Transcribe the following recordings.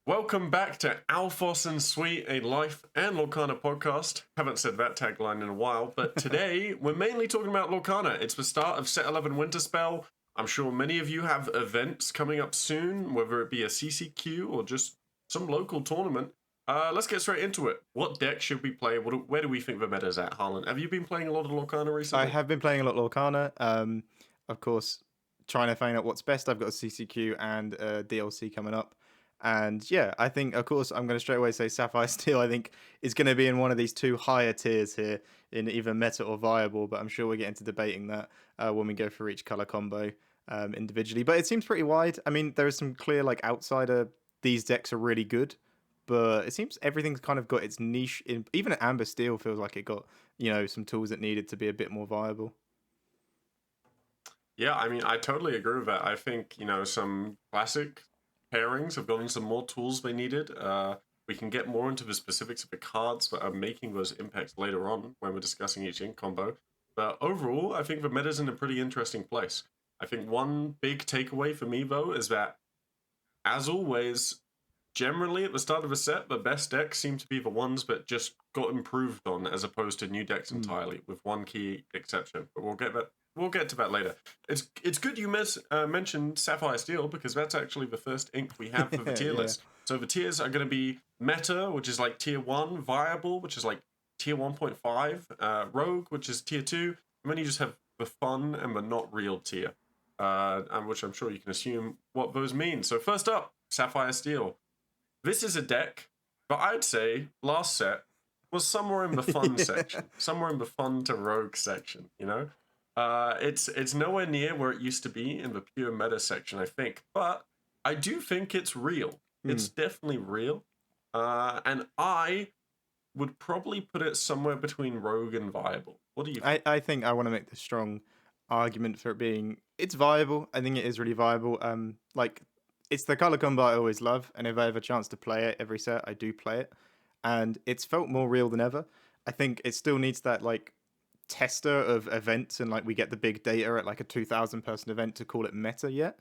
Welcome back to Alphos and Sweet, a Life and Lorcana podcast. Haven't said that tagline in a while, but today we're mainly talking about Lorcana. It's the start of Set 11 Winterspell. I'm sure many of you have events coming up soon, whether it be a CCQ or just some local tournament. Let's get straight into it. What deck should we play? Where do we think the meta's at, Harlan? Have you been playing a lot of Lorcana I recently? have been playing a lot of Lorcana. Of course, trying to find out what's best. I've got a CCQ and a DLC coming up. And yeah, I think, of course, I'm going to straight away say Sapphire Steel, I think, is going to be in one of these two higher tiers here in either meta or viable. But I'm sure we'll get into debating that when we go through each color combo individually. But it seems pretty wide. I mean, there is some clear, like, outsider, these decks are really good. But it seems everything's kind of got its niche. Even Amber Steel feels like it got some tools it needed to be a bit more viable. Yeah, I mean, I totally agree with that. I think, some classic pairings have gotten some more tools they needed. We can get more into the specifics of the cards that are making those impacts later on when we're discussing each ink combo. But overall, I think the meta's in a pretty interesting place. I think one big takeaway for me, though, is that, as always, generally at the start of a set, the best decks seem to be the ones that just got improved on, as opposed to new decks Mm. entirely, with one key exception. But we'll get to that later. It's good you mentioned Sapphire Steel, because that's actually the first ink we have for the tier Yeah. list. So the tiers are going to be Meta, which is like tier 1, Viable, which is like tier 1.5, Rogue, which is tier 2, and then you just have the fun and the not real tier, and which I'm sure you can assume what those mean. So first up, Sapphire Steel. This is a deck that I'd say last set was somewhere in the fun Yeah. section, somewhere in the fun to rogue section. It's nowhere near where it used to be in the pure meta section, I think, but I do think it's real. It's Mm. definitely real, and I would probably put it somewhere between rogue and viable. What do you think? I think I want to make the strong argument for it being it's viable. I think it is really viable. Like it's the color combo I always love, and if I have a chance to play it every set, I do play it, and it's felt more real than ever. I think it still needs that like tester of events, and like we get the big data at like a 2,000 person event to call it meta yet.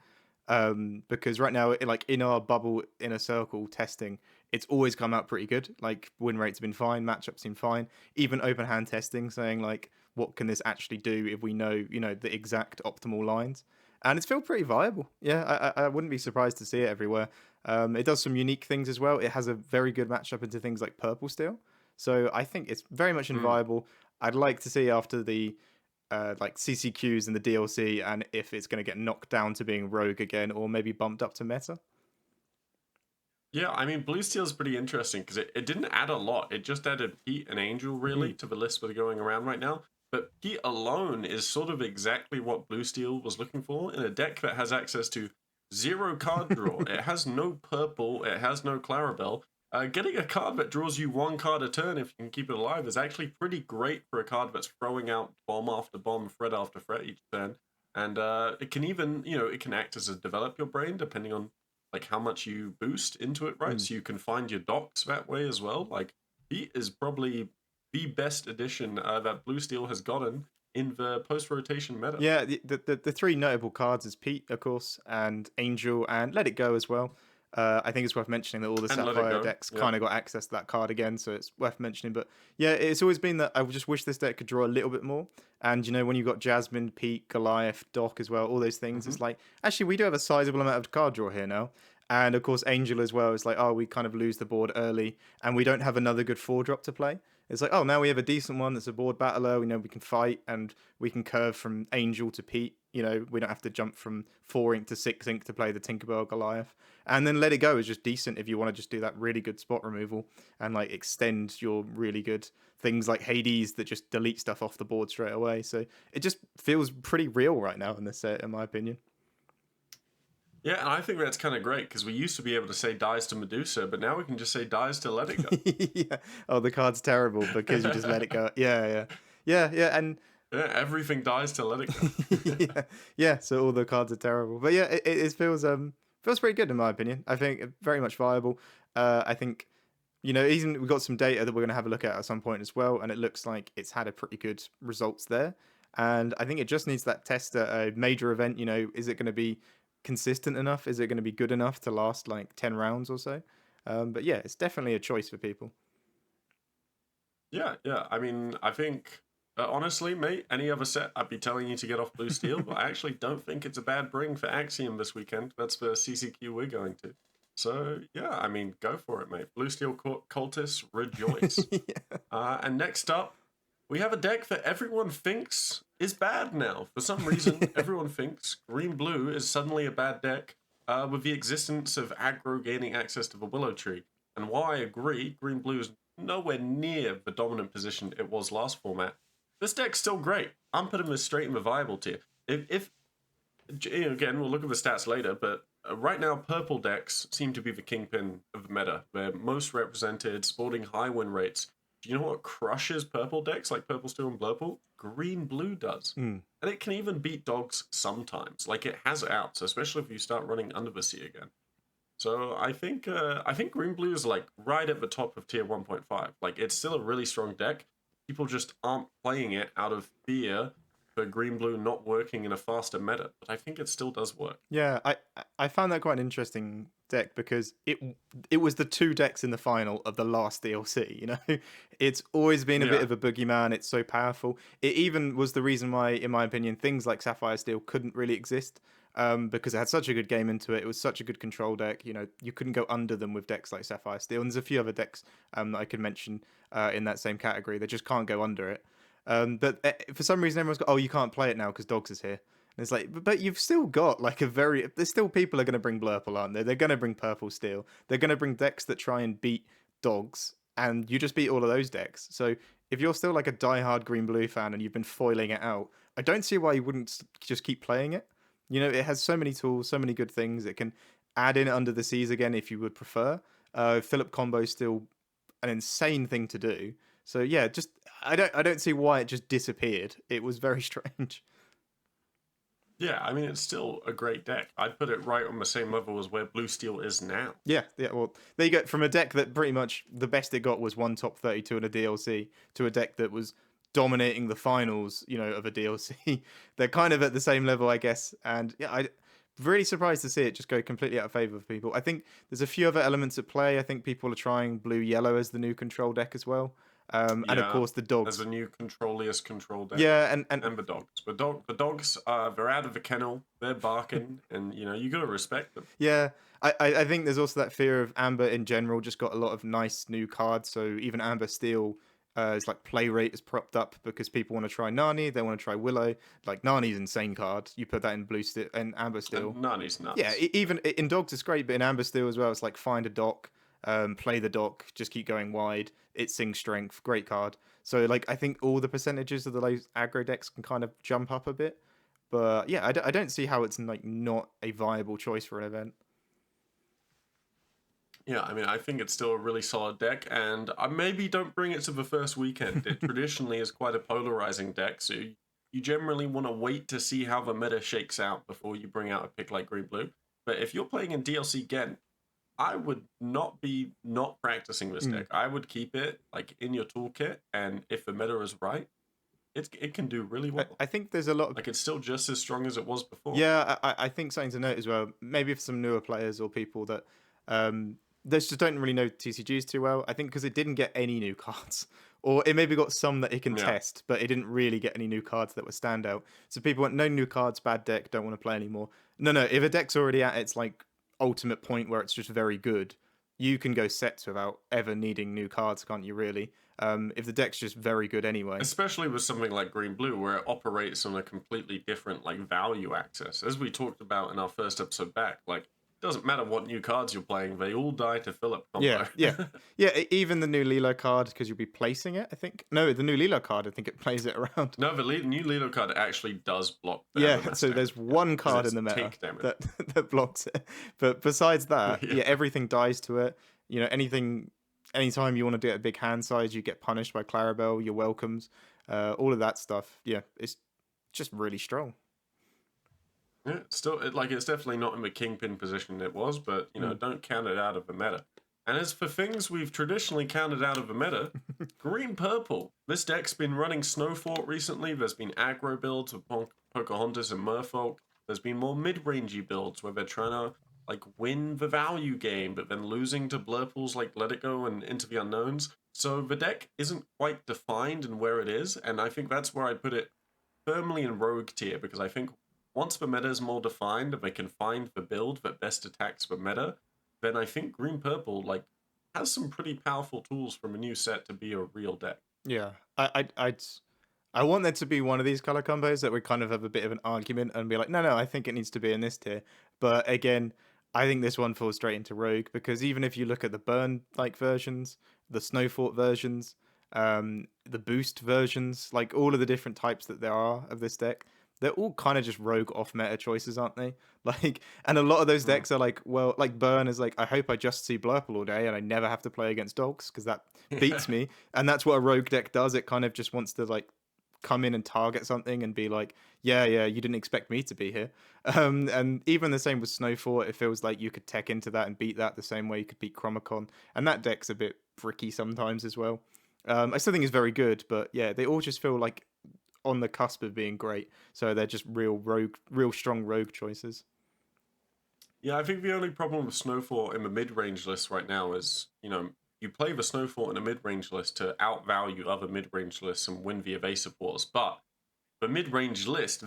Because right now, like in our bubble inner circle testing, it's always come out pretty good. Like win rates have been fine, matchups seem fine. Even open hand testing, saying like, what can this actually do if we know, the exact optimal lines, and it's still pretty viable. Yeah, I wouldn't be surprised to see it everywhere. It does some unique things as well. It has a very good matchup into things like purple steel, so I think it's very much Mm. inviable. I'd like to see after the like CCQs and the DLC, and if it's going to get knocked down to being rogue again, or maybe bumped up to meta. Yeah, I mean, Blue Steel's pretty interesting because it didn't add a lot. It just added Pete and Angel, really, Mm. to the list that are going around right now. But Pete alone is sort of exactly what Blue Steel was looking for in a deck that has access to zero card draw. It has no purple, it has no Clarabelle. Getting a card that draws you one card a turn, if you can keep it alive, is actually pretty great for a card that's throwing out bomb after bomb, threat after threat each turn. And it can even, it can act as a develop your brain, depending on like how much you boost into it, right? Mm. So you can find your docs that way as well. Like Beat is probably the best addition that Blue Steel has gotten in the post rotation meta. Yeah, the three notable cards is Pete, of course, and Angel, and Let It Go as well. I think it's worth mentioning that all the And let it Sapphire go. decks Yeah. kind of got access to that card again, so it's worth mentioning. But yeah, it's always been that I just wish this deck could draw a little bit more. And when you've got Jasmine, Pete, Goliath, Doc as well, all those things, Mm-hmm. it's like, actually, we do have a sizable amount of card draw here now. And of course, Angel as well is like, oh, we kind of lose the board early, and we don't have another good 4-drop to play. It's like, oh, now we have a decent one that's a board battler. We know we can fight, and we can curve from Angel to Pete. We don't have to jump from 4 ink to 6 ink to play the Tinkerbell Goliath. And then Let It Go is just decent if you want to just do that really good spot removal and like extend your really good things like Hades that just delete stuff off the board straight away. So it just feels pretty real right now in this set, in my opinion. Yeah, and I think that's kind of great because we used to be able to say dies to Medusa, but now we can just say dies to let it Yeah. Oh, the card's terrible because you just let it go. go. Yeah, and Yeah, everything dies to let it go. yeah, yeah. So all the cards are terrible, but yeah, it feels pretty good in my opinion. I think very much viable. I think even we got some data that we're going to have a look at some point as well, and it looks like it's had a pretty good results there. And I think it just needs that test at a major event. Is it going to be consistent enough? Is it going to be good enough to last like 10 rounds or so? But yeah, it's definitely a choice for people. Yeah, yeah. I mean, I think honestly, mate, any other set, I'd be telling you to get off Blue Steel, but I actually don't think it's a bad bring for Axiom this weekend. That's the CCQ we're going to. So yeah, I mean, go for it, mate. Blue Steel Cultists, rejoice. Yeah. And next up, we have a deck that everyone thinks is bad now. For some reason, everyone thinks Green Blue is suddenly a bad deck with the existence of aggro gaining access to the Willow Tree. And while I agree, Green Blue is nowhere near the dominant position it was last format, this deck's still great. I'm putting this straight in the viable tier. If again, we'll look at the stats later, but right now, purple decks seem to be the kingpin of the meta. They're most represented, sporting high win rates. Do you know what crushes purple decks like Purple Steel and Blurple? Green Blue does. Mm. And it can even beat dogs sometimes. Like it has outs, especially if you start running Under the Sea again. So I think Green Blue is like right at the top of tier 1.5. Like it's still a really strong deck. People just aren't playing it out of fear for Green Blue not working in a faster meta, but I think it still does work. Yeah, I found that quite an interesting deck because it was the two decks in the final of the last DLC. You know, it's always been a bit Yeah. of a boogeyman. It's so powerful. It even was the reason why, in my opinion, things like Sapphire Steel couldn't really exist. Because it had such a good game into it. It was such a good control deck. You know, you couldn't go under them with decks like Sapphire Steel. And there's a few other decks that I could mention in that same category that just can't go under it. But for some reason, everyone's got, oh, you can't play it now because Dogs is here. And it's like, but you've still got like a very. There's still people are going to bring Blurple, aren't they? They're going to bring Purple Steel. They're going to bring decks that try and beat Dogs, and you just beat all of those decks. So if you're still like a diehard Green Blue fan and you've been foiling it out, I don't see why you wouldn't just keep playing it. You know, it has so many tools, so many good things. It can add in Under the Seas again if you would prefer. Philip combo is still an insane thing to do. So yeah, just I don't see why it just disappeared. It was very strange. Yeah, I mean, it's still a great deck. I'd put it right on the same level as where Blue Steel is now. Yeah. Well, there you go. From a deck that pretty much the best it got was one top 32 in a DLC to a deck that was dominating the finals, you know, of a DLC. They're kind of at the same level, I guess. And yeah, I'm really surprised to see it just go completely out of favor of people. I think there's a few other elements at play. I think people are trying blue yellow as the new control deck as well. And of course the dogs. As a new controlliest control deck. Yeah, and the dogs. The dogs they're out of the kennel, they're barking, and you know, you gotta respect them. Yeah. I think there's also that fear of Amber in general just got a lot of nice new cards. So even Amber Steel is like play rate is propped up because people want to try Nani, they want to try Willow. Like Nani's insane card. You put that in blue steel and Amber Steel. And Nani's nuts. Yeah, even in dogs it's great, but in Amber Steel as well, it's like find a dock, play the dock, just keep going wide. It sings strength, great card. So like I think all the percentages of the low aggro decks can kind of jump up a bit. But yeah, I don't see how it's like not a viable choice for an event. Yeah, I mean, I think it's still a really solid deck, and I maybe don't bring it to the first weekend. It traditionally is quite a polarizing deck, so you generally want to wait to see how the meta shakes out before you bring out a pick like Green Blue. But if you're playing in DLC Gent, I would not be not practicing this deck. I would keep it like in your toolkit, and if the meta is right, it can do really well. I think there's a lot of like it's still just as strong as it was before. Yeah, I think something to note as well. Maybe for some newer players or people that they just don't really know TCGs too well. I think because it didn't get any new cards, or it maybe got some that it can test, but it didn't really get any new cards that were standout. So people went, no new cards, bad deck, don't want to play anymore. No, if a deck's already at its like ultimate point where it's just very good, you can go sets without ever needing new cards, can't you? Really, if the deck's just very good anyway. Especially with something like Green Blue, where it operates on a completely different like value access, as we talked about in our first episode back. Like, it doesn't matter what new cards you're playing; they all die to Philip combo. Yeah. Even the new Lilo card, because you'll be placing it. I think no, the new Lilo card. I think it plays it around. No, the new Lilo card actually does block. So there's one card in the meta that blocks it. But besides that, everything dies to it. You know, anytime you want to do a big hand size, you get punished by Clarabelle. Your welcomes, all of that stuff. Yeah, it's just really strong. Yeah, it's definitely not in the kingpin position it was, but you know, don't count it out of the meta. And as for things we've traditionally counted out of the meta, green purple. This deck's been running Snowfort recently. There's been aggro builds with Pocahontas and Merfolk. There's been more mid-rangey builds where they're trying to like win the value game, but then losing to blurples like Let It Go and Into the Unknowns. So the deck isn't quite defined in where it is, and I think that's where I put it firmly in rogue tier, because I think once the meta is more defined and they can find the build that best attacks the meta, then I think green purple like has some pretty powerful tools from a new set to be a real deck. Yeah, I want there to be one of these color combos that we kind of have a bit of an argument and be like, no, I think it needs to be in this tier. But again, I think this one falls straight into rogue, because even if you look at the burn like versions, the snowfort versions, the boost versions, like all of the different types that there are of this deck, they're all kind of just rogue off meta choices, aren't they? Like, and a lot of those decks are like, well, like burn is like, I hope I just see blurple all day and I never have to play against dogs, because that beats me. And that's what a rogue deck does. It kind of just wants to like come in and target something and be like, yeah, you didn't expect me to be here. And even the same with Snowfort, it feels like you could tech into that and beat that the same way you could beat Chromacon. And that deck's a bit fricky sometimes as well. I still think it's very good, but yeah, they all just feel like on the cusp of being great. So they're just real strong rogue choices. Yeah, I think the only problem with Snowfall in the mid-range list right now is, you play the Snowfall in a mid-range list to outvalue other mid-range lists and win the evasive wars, but the mid-range list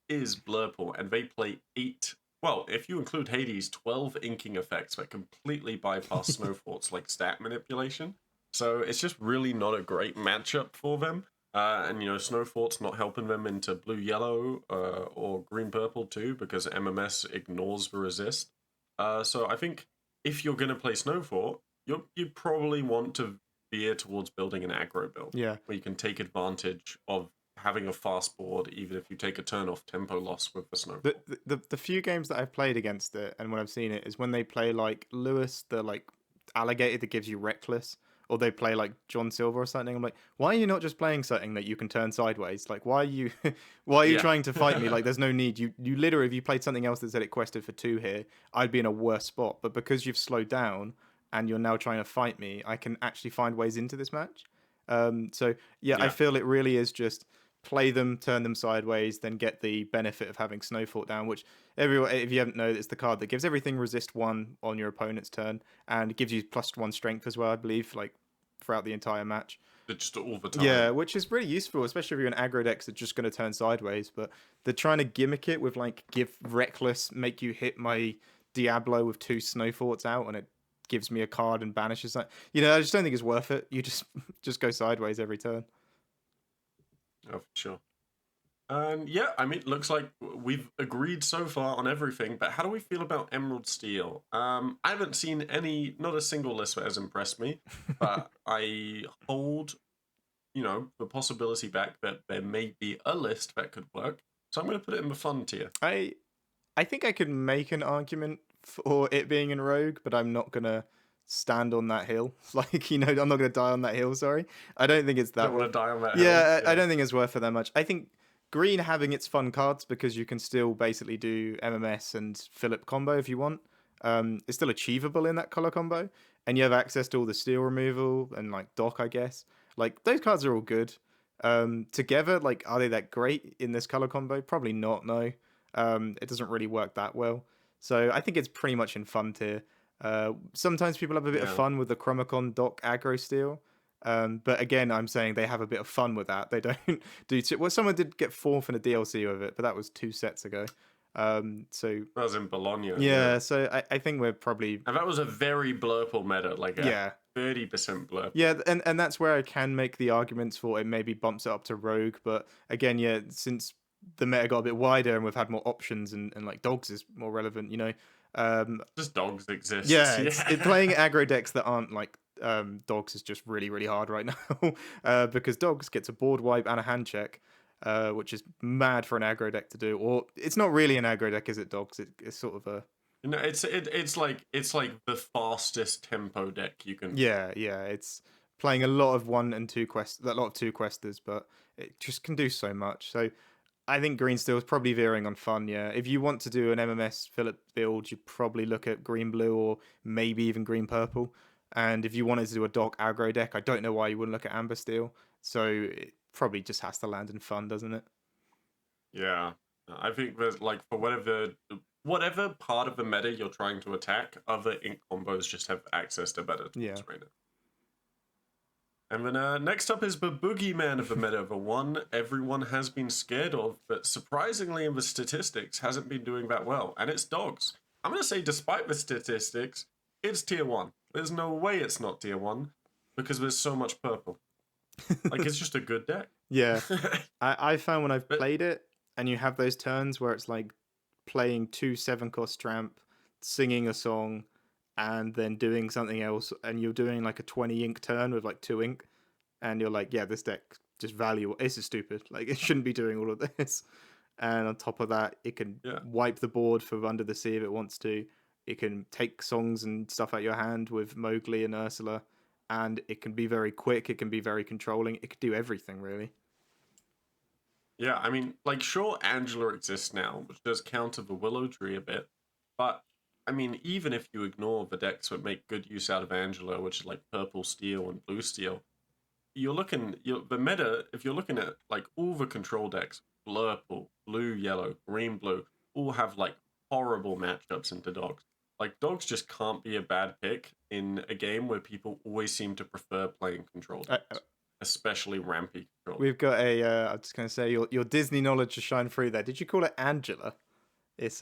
is Blurple, and they play 8, well, if you include Hades, 12 inking effects that completely bypass Snowfort's like stat manipulation. So it's just really not a great matchup for them. And Snowfort's not helping them into blue-yellow or green-purple too, because MMS ignores the resist. So I think if you're going to play Snowfort, you probably want to veer towards building an aggro build, Yeah, where you can take advantage of having a fast board, even if you take a turn off tempo loss with the Snowfort. the few games that I've played against it and when I've seen it is when they play like Lewis, the like alligator that gives you reckless, or they play like John Silver or something. I'm like, why are you not just playing something that you can turn sideways? Like, why are you why are you Yeah. trying to fight me? Like, there's no need. You literally, if you played something else that said it quested for 2 here, I'd be in a worse spot. But because you've slowed down and you're now trying to fight me, I can actually find ways into this match. So yeah, I Yeah. feel it really is just play them, turn them sideways, then get the benefit of having Snowfort down, which everyone, if you haven't known, it's the card that gives everything resist 1 on your opponent's turn, and it gives you +1 strength as well, I believe, like throughout the entire match. Just all the time. Yeah, which is really useful, especially if you're an aggro deck that's just going to turn sideways. But they're trying to gimmick it with like give reckless, make you hit my Diablo with 2 Snowforts out, and it gives me a card and banishes that. I just don't think it's worth it. You just go sideways every turn. Oh, for sure. And yeah, I mean, looks like we've agreed so far on everything, but how do we feel about Emerald Steel? I haven't seen not a single list that has impressed me, but I hold, the possibility back that there may be a list that could work. So I'm going to put it in the fun tier. I think I could make an argument for it being in Rogue, but I'm not gonna stand on that hill. Like, I'm not gonna die on that hill. Sorry, I don't think it's that. Don't want to die on that Yeah, hill. I don't think it's worth it that much. I think green having its fun cards, because you can still basically do MMS and Philip combo if you want. It's still achievable in that color combo, and you have access to all the steel removal and like Doc, I guess. Like, those cards are all good. Together, like, are they that great in this color combo? Probably not. No. It doesn't really work that well. So I think it's pretty much in fun tier. Sometimes people have a bit of fun with the Chromacon Doc aggro steel. But again, I'm saying they have a bit of fun with that. They don't do too well. Someone did get 4th in a DLC with it, but that was 2 sets ago. So that was in Bologna. Yeah, so I think we're probably, and that was a very blurple meta, like yeah, 30% blurple. Yeah, and that's where I can make the arguments for it maybe bumps it up to Rogue. But again, yeah, since the meta got a bit wider and we've had more options and like dogs is more relevant, just dogs exist. Yeah, playing aggro decks that aren't like dogs is just really, really hard right now. Because dogs gets a board wipe and a hand check, which is mad for an aggro deck to do. Or it's not really an aggro deck, is it? Dogs, it's sort of a, it's like the fastest tempo deck you can. Yeah, it's playing a lot of 1 and 2 quests, a lot of 2 questers, but it just can do so much. So I think green still is probably veering on fun. Yeah, if you want to do an MMS Philip build, you'd probably look at green blue or maybe even green purple. And if you wanted to do a Doc aggro deck, I don't know why you wouldn't look at amber steel. So it probably just has to land in fun, doesn't it? Yeah, I think there's like for whatever whatever part of the meta you're trying to attack, other ink combos just have access to better tools right now. And then next up is the boogeyman of the meta, the one everyone has been scared of, but surprisingly in the statistics hasn't been doing that well, and it's dogs. I'm going to say despite the statistics, it's tier 1. There's no way it's not tier 1, because there's so much purple. Like, it's just a good deck. Yeah. I found when I've played it, and you have those turns where it's like playing 2 7-cost tramp, singing a song, and then doing something else, and you're doing like a 20 ink turn with like 2 ink, and you're like, yeah, this deck just value. This is stupid. Like, it shouldn't be doing all of this. And on top of that, it can wipe the board for Under the Sea if it wants to. It can take songs and stuff out your hand with Mowgli and Ursula, and it can be very quick. It can be very controlling. It could do everything, really. Yeah, I mean, like, sure, Angela exists now, which does counter the Willow Tree a bit, but I mean, even if you ignore the decks that make good use out of Angela, which is like purple steel and blue steel, the meta, if you're looking at like all the control decks, Blurple, blue, yellow, green, blue, all have like horrible matchups into dogs. Like, dogs just can't be a bad pick in a game where people always seem to prefer playing control decks, especially rampy control. We've got I'm just going to say your Disney knowledge to shine through there. Did you call it Angela? It's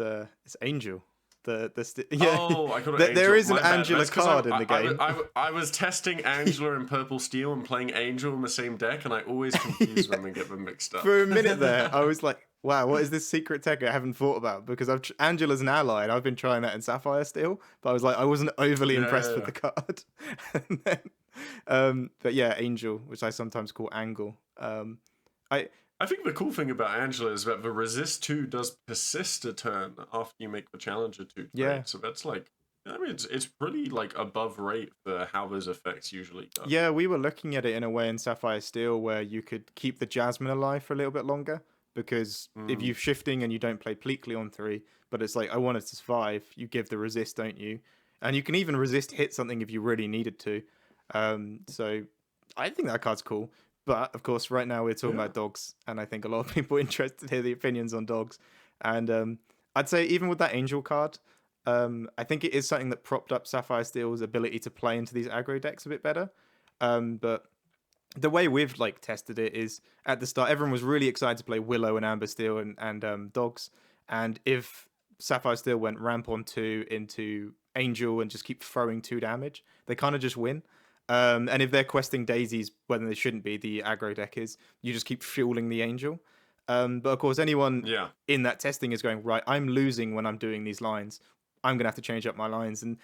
Angel. I call it Angel. There is an Angela card in the game. I was testing Angela in Purple Steel and playing Angel in the same deck, and I always confuse them and get them mixed up. For a minute there, I was like, wow, what is this secret tech I haven't thought about? Because Angela's an ally, and I've been trying that in Sapphire Steel, but I was like, I wasn't overly impressed with the card. And then, but yeah, Angel, which I sometimes call Angle. I think the cool thing about Angela is that the resist 2 does persist a turn after you make the challenger 2 trade. Yeah. So that's like, I mean, it's pretty like above rate for how those effects usually go. Yeah, we were looking at it in a way in Sapphire Steel where you could keep the Jasmine alive for a little bit longer, because if you're shifting and you don't play Pleekly on 3, but it's like, I want it to survive, you give the resist, don't you? And you can even resist hit something if you really needed to. So I think that card's cool. But, of course, right now we're talking about dogs, and I think a lot of people are interested to hear the opinions on dogs. And I'd say even with that Angel card, I think it is something that propped up Sapphire Steel's ability to play into these aggro decks a bit better. But the way we've like tested it is, at the start, everyone was really excited to play Willow and Amber Steel and dogs. And if Sapphire Steel went ramp on 2 into Angel and just keep throwing 2 damage, they kind of just win. And if they're questing daisies when they shouldn't be, the aggro deck is, you just keep fueling the Angel. But of course, anyone in that testing is going, right, I'm losing when I'm doing these lines. I'm going to have to change up my lines. And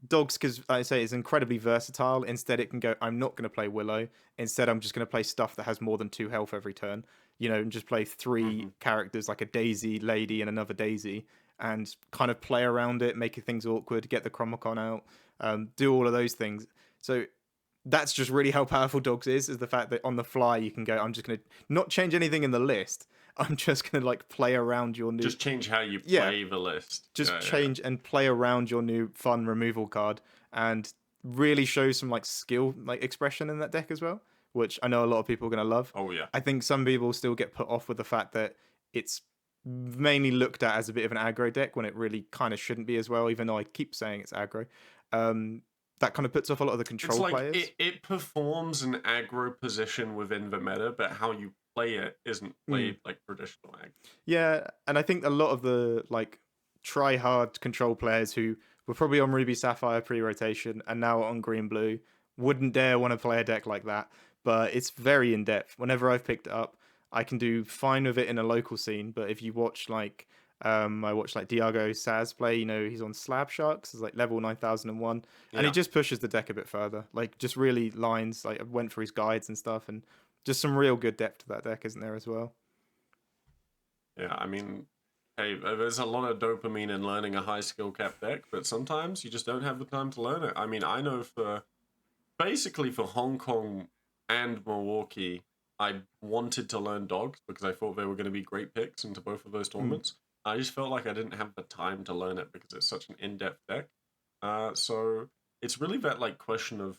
dogs, because I say it's incredibly versatile. Instead, it can go, I'm not going to play Willow. Instead, I'm just going to play stuff that has more than 2 health every turn. You know, and just play 3 characters like a Daisy, Lady, and another Daisy, and kind of play around it, making things awkward, get the Chromicon out, do all of those things. So that's just really how powerful dogs is the fact that on the fly you can go, I'm just going to not change anything in the list. I'm just going to like play around your new... Just change how you play the list. Just change and play around your new fun removal card, and really show some like skill like expression in that deck as well, which I know a lot of people are going to love. Oh yeah. I think some people still get put off with the fact that it's mainly looked at as a bit of an aggro deck when it really kind of shouldn't be as well, even though I keep saying it's aggro. That kind of puts off a lot of the control players. It performs an aggro position within the meta, but how you play it isn't played like traditional aggro. Yeah, and I think a lot of the like try-hard control players who were probably on Ruby Sapphire pre-rotation and now on Green Blue wouldn't dare want to play a deck like that. But it's very in-depth. Whenever I've picked it up, I can do fine with it in a local scene. But if you watch like... I watched like Diago Saz play, you know, he's on Slab Sharks, it's like level 9001, and he just pushes the deck a bit further, like just really lines, like I went for his guides and stuff, and just some real good depth to that deck, isn't there, as well? Yeah, I mean, hey, there's a lot of dopamine in learning a high skill cap deck, but sometimes you just don't have the time to learn it. I mean, I know for Hong Kong and Milwaukee, I wanted to learn dogs because I thought they were going to be great picks into both of those tournaments. I just felt like I didn't have the time to learn it because it's such an in-depth deck. So it's really that like question of,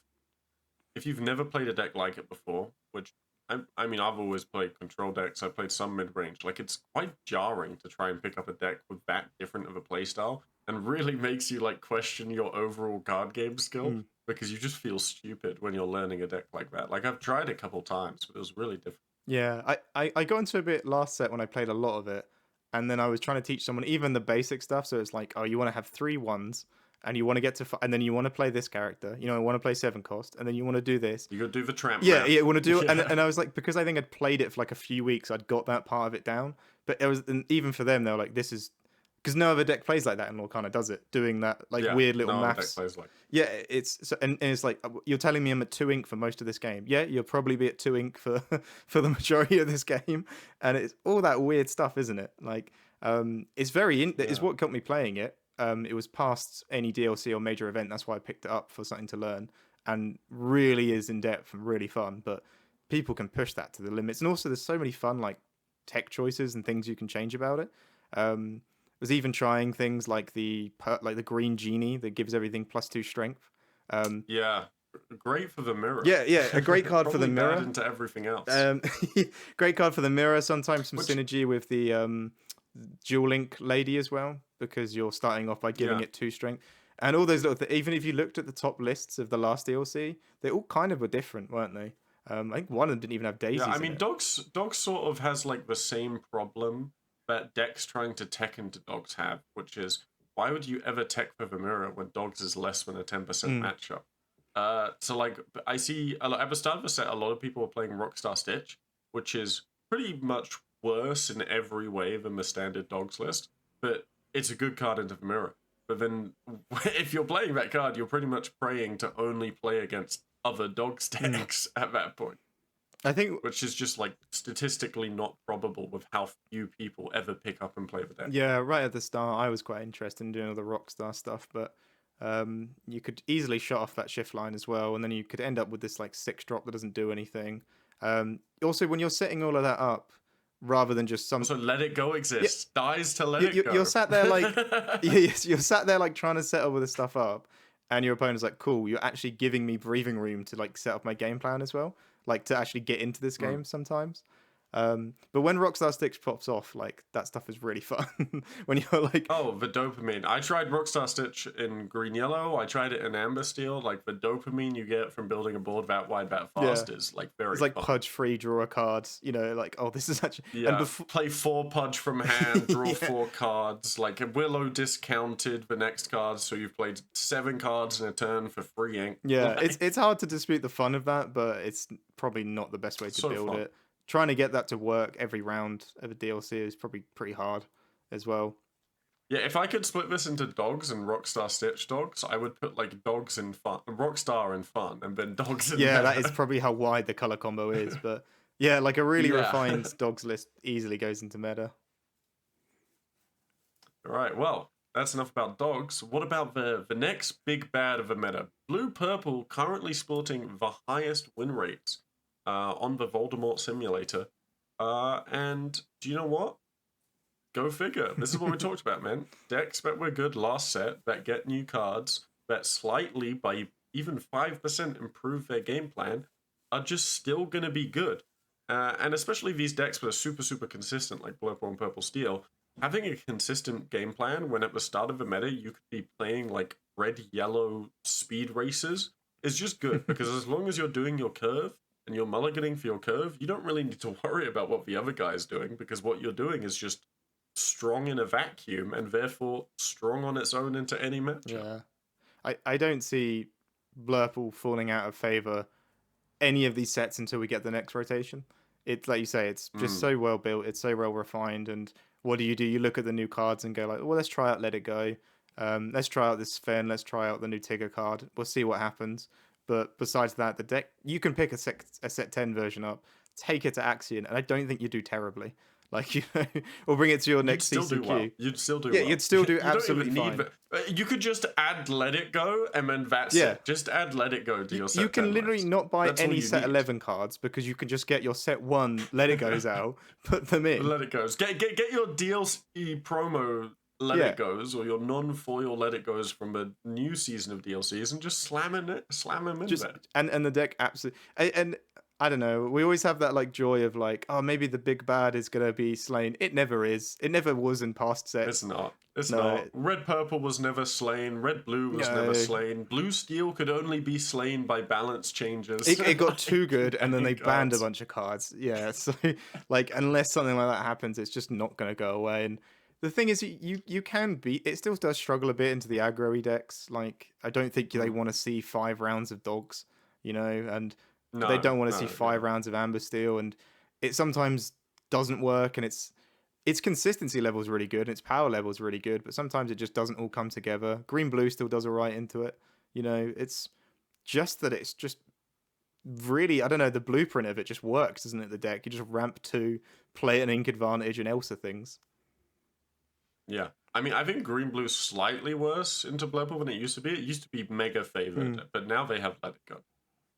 if you've never played a deck like it before, which I mean, I've always played control decks. I played some mid range. Like, it's quite jarring to try and pick up a deck with that different of a playstyle, and really makes you like question your overall card game skill Mm. because you just feel stupid when you're learning a deck like that. Like, I've tried it a couple times, but it was really difficult. Yeah, I got into a bit last set when I played a lot of it, and then I was trying to teach someone even the basic stuff. So it's like, oh, you want to have 3 1s, and you want to get to, and then you want to play this character. You know, you want to play 7 cost, and then you want to do this. You gotta do the tramp. Yeah, map. yeah, want to do it, Yeah. and I was like, because I think I'd played it for like a few weeks, I'd got that part of it down. But it was, and even for them, they were like, this is because no other deck plays like that, and Lorcana does it, doing that like Yeah, weird little no other deck maths. plays like. Yeah, it's so, and it's like you're telling me I'm at 2 ink for most of this game. Yeah, you'll probably be at 2 ink for for the majority of this game, and it's all that weird stuff, isn't it? Like, it's very it's Yeah. what got me playing it. It was past any DLC or major event. That's why I picked it up for something to learn, and really is in depth and really fun. But people can push that to the limits, and also there's so many fun like tech choices and things you can change about it. Was even trying things like the green genie that gives everything +2 strength. Yeah, great for the mirror. Yeah, yeah, a great card for the Probably mirror. bad into everything else. Great card for the mirror. Sometimes some Which- synergy with the dual link lady as well, because you're starting off by giving Yeah. it 2 strength. And all those little even if you looked at the top lists of the last DLC, they all kind of were different, weren't they? I think one of them didn't even have daisies. Yeah, I in mean, it. dogs sort of has like the same problem that decks trying to tech into dogs have, which is why would you ever tech for the mirror when dogs is less than a 10% matchup? So like I see at the start of the set, a lot of people are playing Rockstar Stitch, which is pretty much worse in every way than the standard dogs list, but it's a good card into the mirror. But then if you're playing that card, you're pretty much praying to only play against other dogs decks at that point. I think, which is just like statistically not probable with how few people ever pick up and play the deck. yeah, right at the start, I was quite interested in doing all the Rockstar stuff, but you could easily shut off that shift line as well, and then you could end up with this like 6 drop that doesn't do anything. Also, when you're setting all of that up, rather than just some, So let it go exists. Dies to let it go. you're sat there like, you're sat there like trying to set all of this stuff up, and your opponent's like, cool, you're actually giving me breathing room to like set up my game plan as well, like to actually get into this game sometimes. But when Rockstar Stitch pops off, like that stuff is really fun. When you're like, oh, the dopamine. I tried Rockstar Stitch in green yellow. I tried it in amber steel. Like the dopamine you get from building a board that wide, that fast is like very. it's like fun. pudge free, draw a card. You know, like, oh, this is actually Yeah, play 4 pudge from hand, draw Yeah. 4 cards. Like a Willow discounted the next card, so you've played 7 cards in a turn for free ink. Yeah, Like, it's hard to dispute the fun of that, but it's probably not the best way to So build fun. it. Trying to get that to work every round of a DLC is probably pretty hard as well. Yeah, if I could split this into dogs and Rockstar Stitch dogs, I would put like dogs in fun, Rockstar in fun, and then dogs in Yeah, meta. that is probably how wide the color combo is, but yeah, like a really Yeah. refined dogs list easily goes into meta. All right, well, that's enough about dogs. What about the next big bad of the meta? Blue Purple currently sporting the highest win rates on the Voldemort simulator. And do you know what? Go figure. This is what we talked about, man. Decks that were good last set that get new cards that slightly, by even 5%, improve their game plan are just still going to be good. And especially these decks that are super, super consistent, like Purple and Purple Steel, having a consistent game plan when at the start of the meta you could be playing like red-yellow speed races is just good, because as long as you're doing your curve and you're mulliganing for your curve, you don't really need to worry about what the other guy is doing, because what you're doing is just strong in a vacuum and therefore strong on its own into any matchup. Yeah, I don't see Blurple falling out of favor any of these sets until we get the next rotation. It's like you say, it's just so well built, it's so well refined, and what do? You look at the new cards and go like, well, let's try out Let It Go. Let's try out this Fen. Let's try out the new Tigger card. We'll see what happens. But besides that, the deck, you can pick a set 10 version up, take it to Axion, and I don't think you do terribly. Like, you know, or bring it to your next You'd still CCQ. do well. You'd still do Yeah, well. you'd still do You don't absolutely even fine. You could just add Let It Go, and then that's it. Just add Let It Go to your set. You can 10 literally list. not buy That's all any you set need. 11 cards, because you can just get your set 1 Let It Goes out, put them in. Let It Goes. Get your DLC promo Let Yeah. It Goes, or your non-foil Let It Goes from the new season of DLCs, and just slam them in Just there. and the deck absolutely, and I don't know. We always have that like joy of like, oh, maybe the big bad is gonna be slain. It never is. It never was in past It's sets. not. It's No, not. Red purple was never slain. Red blue was never no. slain. Blue steel could only be slain by balance changes. It got too good, and then they Banning banned a cards. bunch of cards. Yeah, so like unless something like that happens, it's just not gonna go away. And the thing is, you can beat. It still does struggle a bit into the aggro decks. Like I don't think they Mm. want to see 5 rounds of dogs, and they No, don't want to see no, five no. rounds of amber steel, and it sometimes doesn't work. And its consistency level is really good, and its power level is really good, but sometimes it just doesn't all come together. Green blue still does alright into it. It's just that it's just really, I don't know, the blueprint of it just works, doesn't it? The deck, you just ramp 2, play an ink advantage, and Elsa things. Yeah. I mean, I think green blue's slightly worse into purple than it used to be. It used to be mega favored, but now they have Let It Go.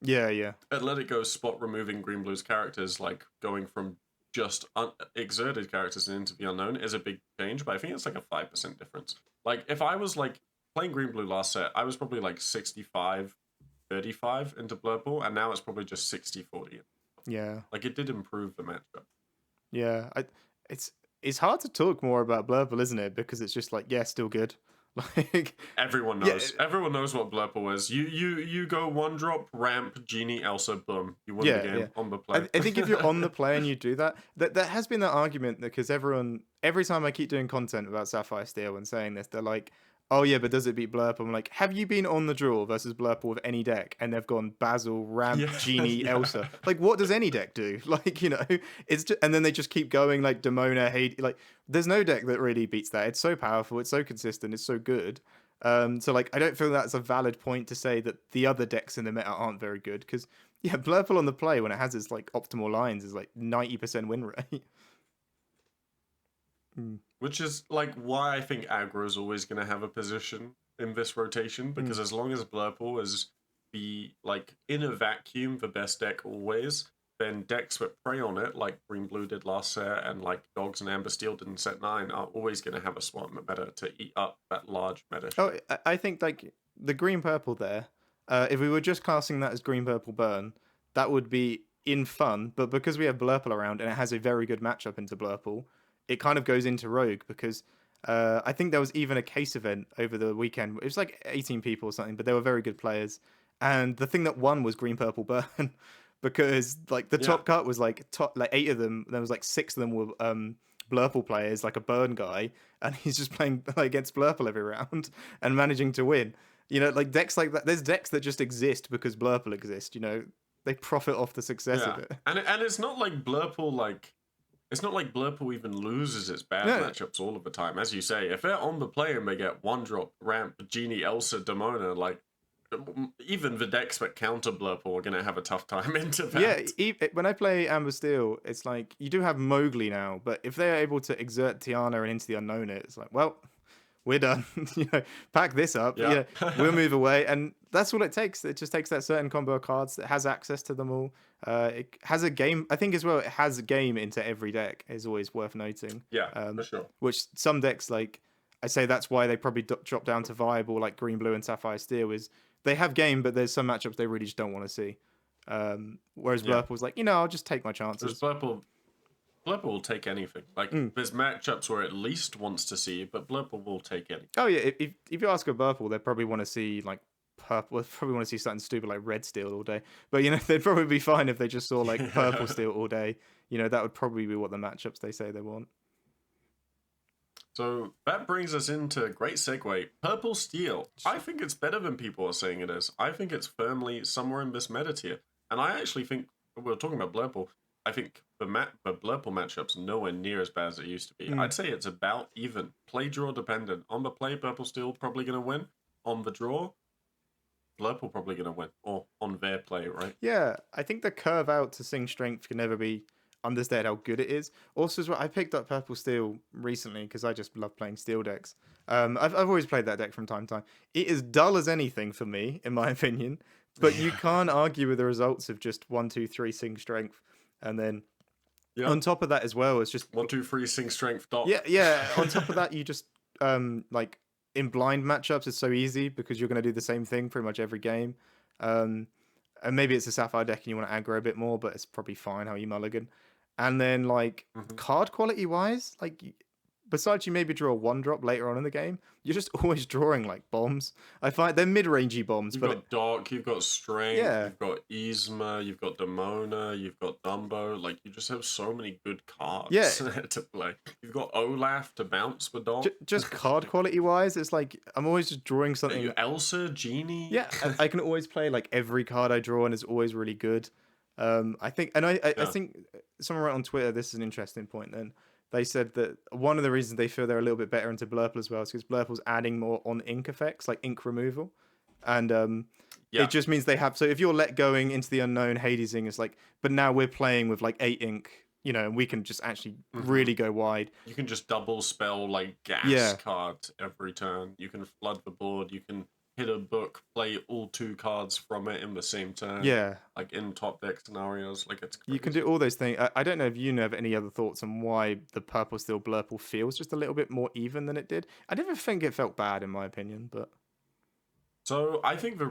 Yeah, yeah. At Let It Go, spot removing green blue's characters, like going from just exerted characters into the unknown, is a big change, but I think it's like a 5% difference. Like, if I was like playing green blue last set, I was probably like 65-35 into purple, and now it's probably just 60-40. Yeah. Like, it did improve the matchup. Yeah. It's hard to talk more about Blurple, isn't it? Because it's just like, yeah, still good. Like Everyone yeah, knows. Everyone knows what Blurple is. You go one drop, ramp, genie, Elsa, boom. You win the yeah, game yeah. on the play. I think if you're on the play and you do that, that has been that argument because every time I keep doing content about Sapphire Steel and saying this, they're like, oh yeah, but does it beat Blurple? I'm like, have you been on the draw versus Blurple with any deck? And they've gone Basil, Ramp, Yeah, Genie, yeah. Elsa. Like, what does any deck do? Like, it's just, and then they just keep going like Demona, Hades. Like, there's no deck that really beats that. It's so powerful, it's so consistent, it's so good. So like, I don't feel that's a valid point to say that the other decks in the meta aren't very good because yeah, Blurple on the play when it has its like optimal lines is like 90% win rate. Which is like why I think aggro is always going to have a position in this rotation because as long as Blurple is the like in a vacuum the best deck always, then decks that prey on it like Green Blue did last set and like Dogs and Amber Steel did in set 9 are always going to have a swamp meta to eat up that large meta. Oh, I think like the green purple there. If we were just classing that as green purple burn, that would be in fun. But because we have Blurple around and it has a very good matchup into Blurple, it kind of goes into Rogue because I think there was even a case event over the weekend. It was like 18 people or something, but they were very good players. And the thing that won was green purple burn because like the top cut was like 8 of them. There was like 6 of them were Blurple players, like a burn guy, and he's just playing against Blurple every round and managing to win. Like decks like that. There's decks that just exist because Blurple exists. They profit off the success of it. And it's not like Blurple it's not like Blurple even loses its bad No. matchups all of the time. As you say, if they're on the play and they get one drop, ramp, Genie, Elsa, Demona, like even the decks that counter Blurple are going to have a tough time into that. Yeah, when I play Amber Steel, it's like you do have Mowgli now, but if they're able to exert Tiana and into the unknown, it's like, well, we're done. Pack this up. Yeah. We'll move away, and that's all it takes. It just takes that certain combo of cards that has access to them all. It has a game. I think as well, it has a game into every deck. Is always worth noting. Yeah, for sure. Which some decks, like I say, that's why they probably drop down to viable, like Green, Blue, and Sapphire Steel. Is they have game, but there's some matchups they really just don't want to see. Whereas Blurple's like, I'll just take my chances. Blurple will take anything. Like there's matchups where it least wants to see, but Blurple will take anything. Oh yeah, if you ask a Blurple, they probably want to see like purple. They probably want to see something stupid like red steel all day. But they'd probably be fine if they just saw like purple steel all day. That would probably be what the matchups they say they want. So that brings us into great segue. Purple Steel. I think it's better than people are saying it is. I think it's firmly somewhere in this meta tier. And I actually think, we were talking about Blurple, I think the Blurple matchup's nowhere near as bad as it used to be. I'd say it's about even. Play draw dependent. On the play, Purple Steel probably going to win. On the draw, Blurple probably going to win. Or on their play, right? Yeah, I think the curve out to Sing Strength can never be understated how good it is. Also, as well, I picked up Purple Steel recently because I just love playing Steel decks. I've always played that deck from time to time. It is dull as anything for me, in my opinion. But you can't argue with the results of just 1, 2, 3 Sing Strength. And then on top of that as well, it's just 1, 2, 3 Sing Strength dot. Yeah. On top of that, you just like in blind matchups, it's so easy because you're going to do the same thing pretty much every game. and maybe it's a Sapphire deck and you want to aggro a bit more, but it's probably fine how you mulligan. And then like Hmm. card quality wise, like besides you maybe draw a 1-drop later on in the game, you're just always drawing like bombs. I find they're mid-rangey bombs, You've but got Dark, you've got Strength, yeah, you've got Yzma, you've got Demona, you've got Dumbo. Like, you just have so many good yeah. cards to play. You've got Olaf to bounce with Doc. Just card quality wise, it's like I'm always just drawing something. You Elsa, Genie. Yeah, I can always play like every card I draw and is always really good. I think, and I Yeah. think someone wrote on Twitter. This is an interesting point. Then they said that one of the reasons they feel they're a little bit better into Blurple as well is because Blurple's adding more on ink effects, like ink removal, and Yeah. it just means they have. So if you're let going into the unknown, Hadesing is like, but now we're playing with like 8 ink, and we can just actually really go wide. You can just double spell like gas Yeah. cards every turn. You can flood the board. You can hit a book, play all 2 cards from it in the same turn. Yeah. Like in top deck scenarios. Like, it's crazy. You can do all those things. I don't know if you have any other thoughts on why the Purple Steel Blurple feels just a little bit more even than it did. I never think it felt bad in my opinion, but So I think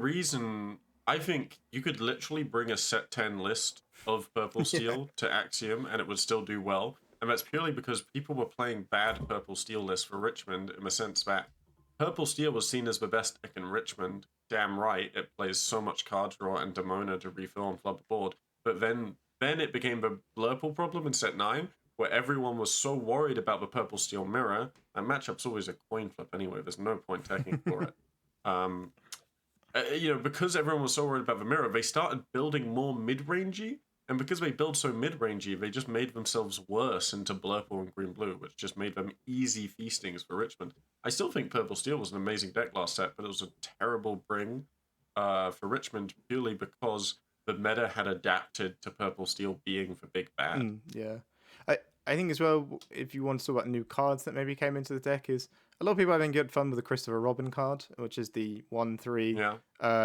I think you could literally bring a set 10 list of Purple Steel to Axiom and it would still do well. And that's purely because people were playing bad Purple Steel lists for Richmond in the sense that Purple Steel was seen as the best deck in Richmond. Damn right, it plays so much card draw and Demona to refill and flood the board. But then it became the Blurple problem in set 9, where everyone was so worried about the Purple Steel mirror. That matchup's always a coin flip anyway. There's no point taking for it. Because everyone was so worried about the mirror, they started building more mid-rangey, and because they build so mid-rangey, they just made themselves worse into Blurple and Green-Blue, which just made them easy feastings for Richmond. I still think Purple Steel was an amazing deck last set, but it was a terrible bring for Richmond purely because the meta had adapted to Purple Steel being the big bad. yeah. I think as well, if you want to talk about new cards that maybe came into the deck, is a lot of people are having good fun with the Christopher Robin card, which is the 1/3. Yeah.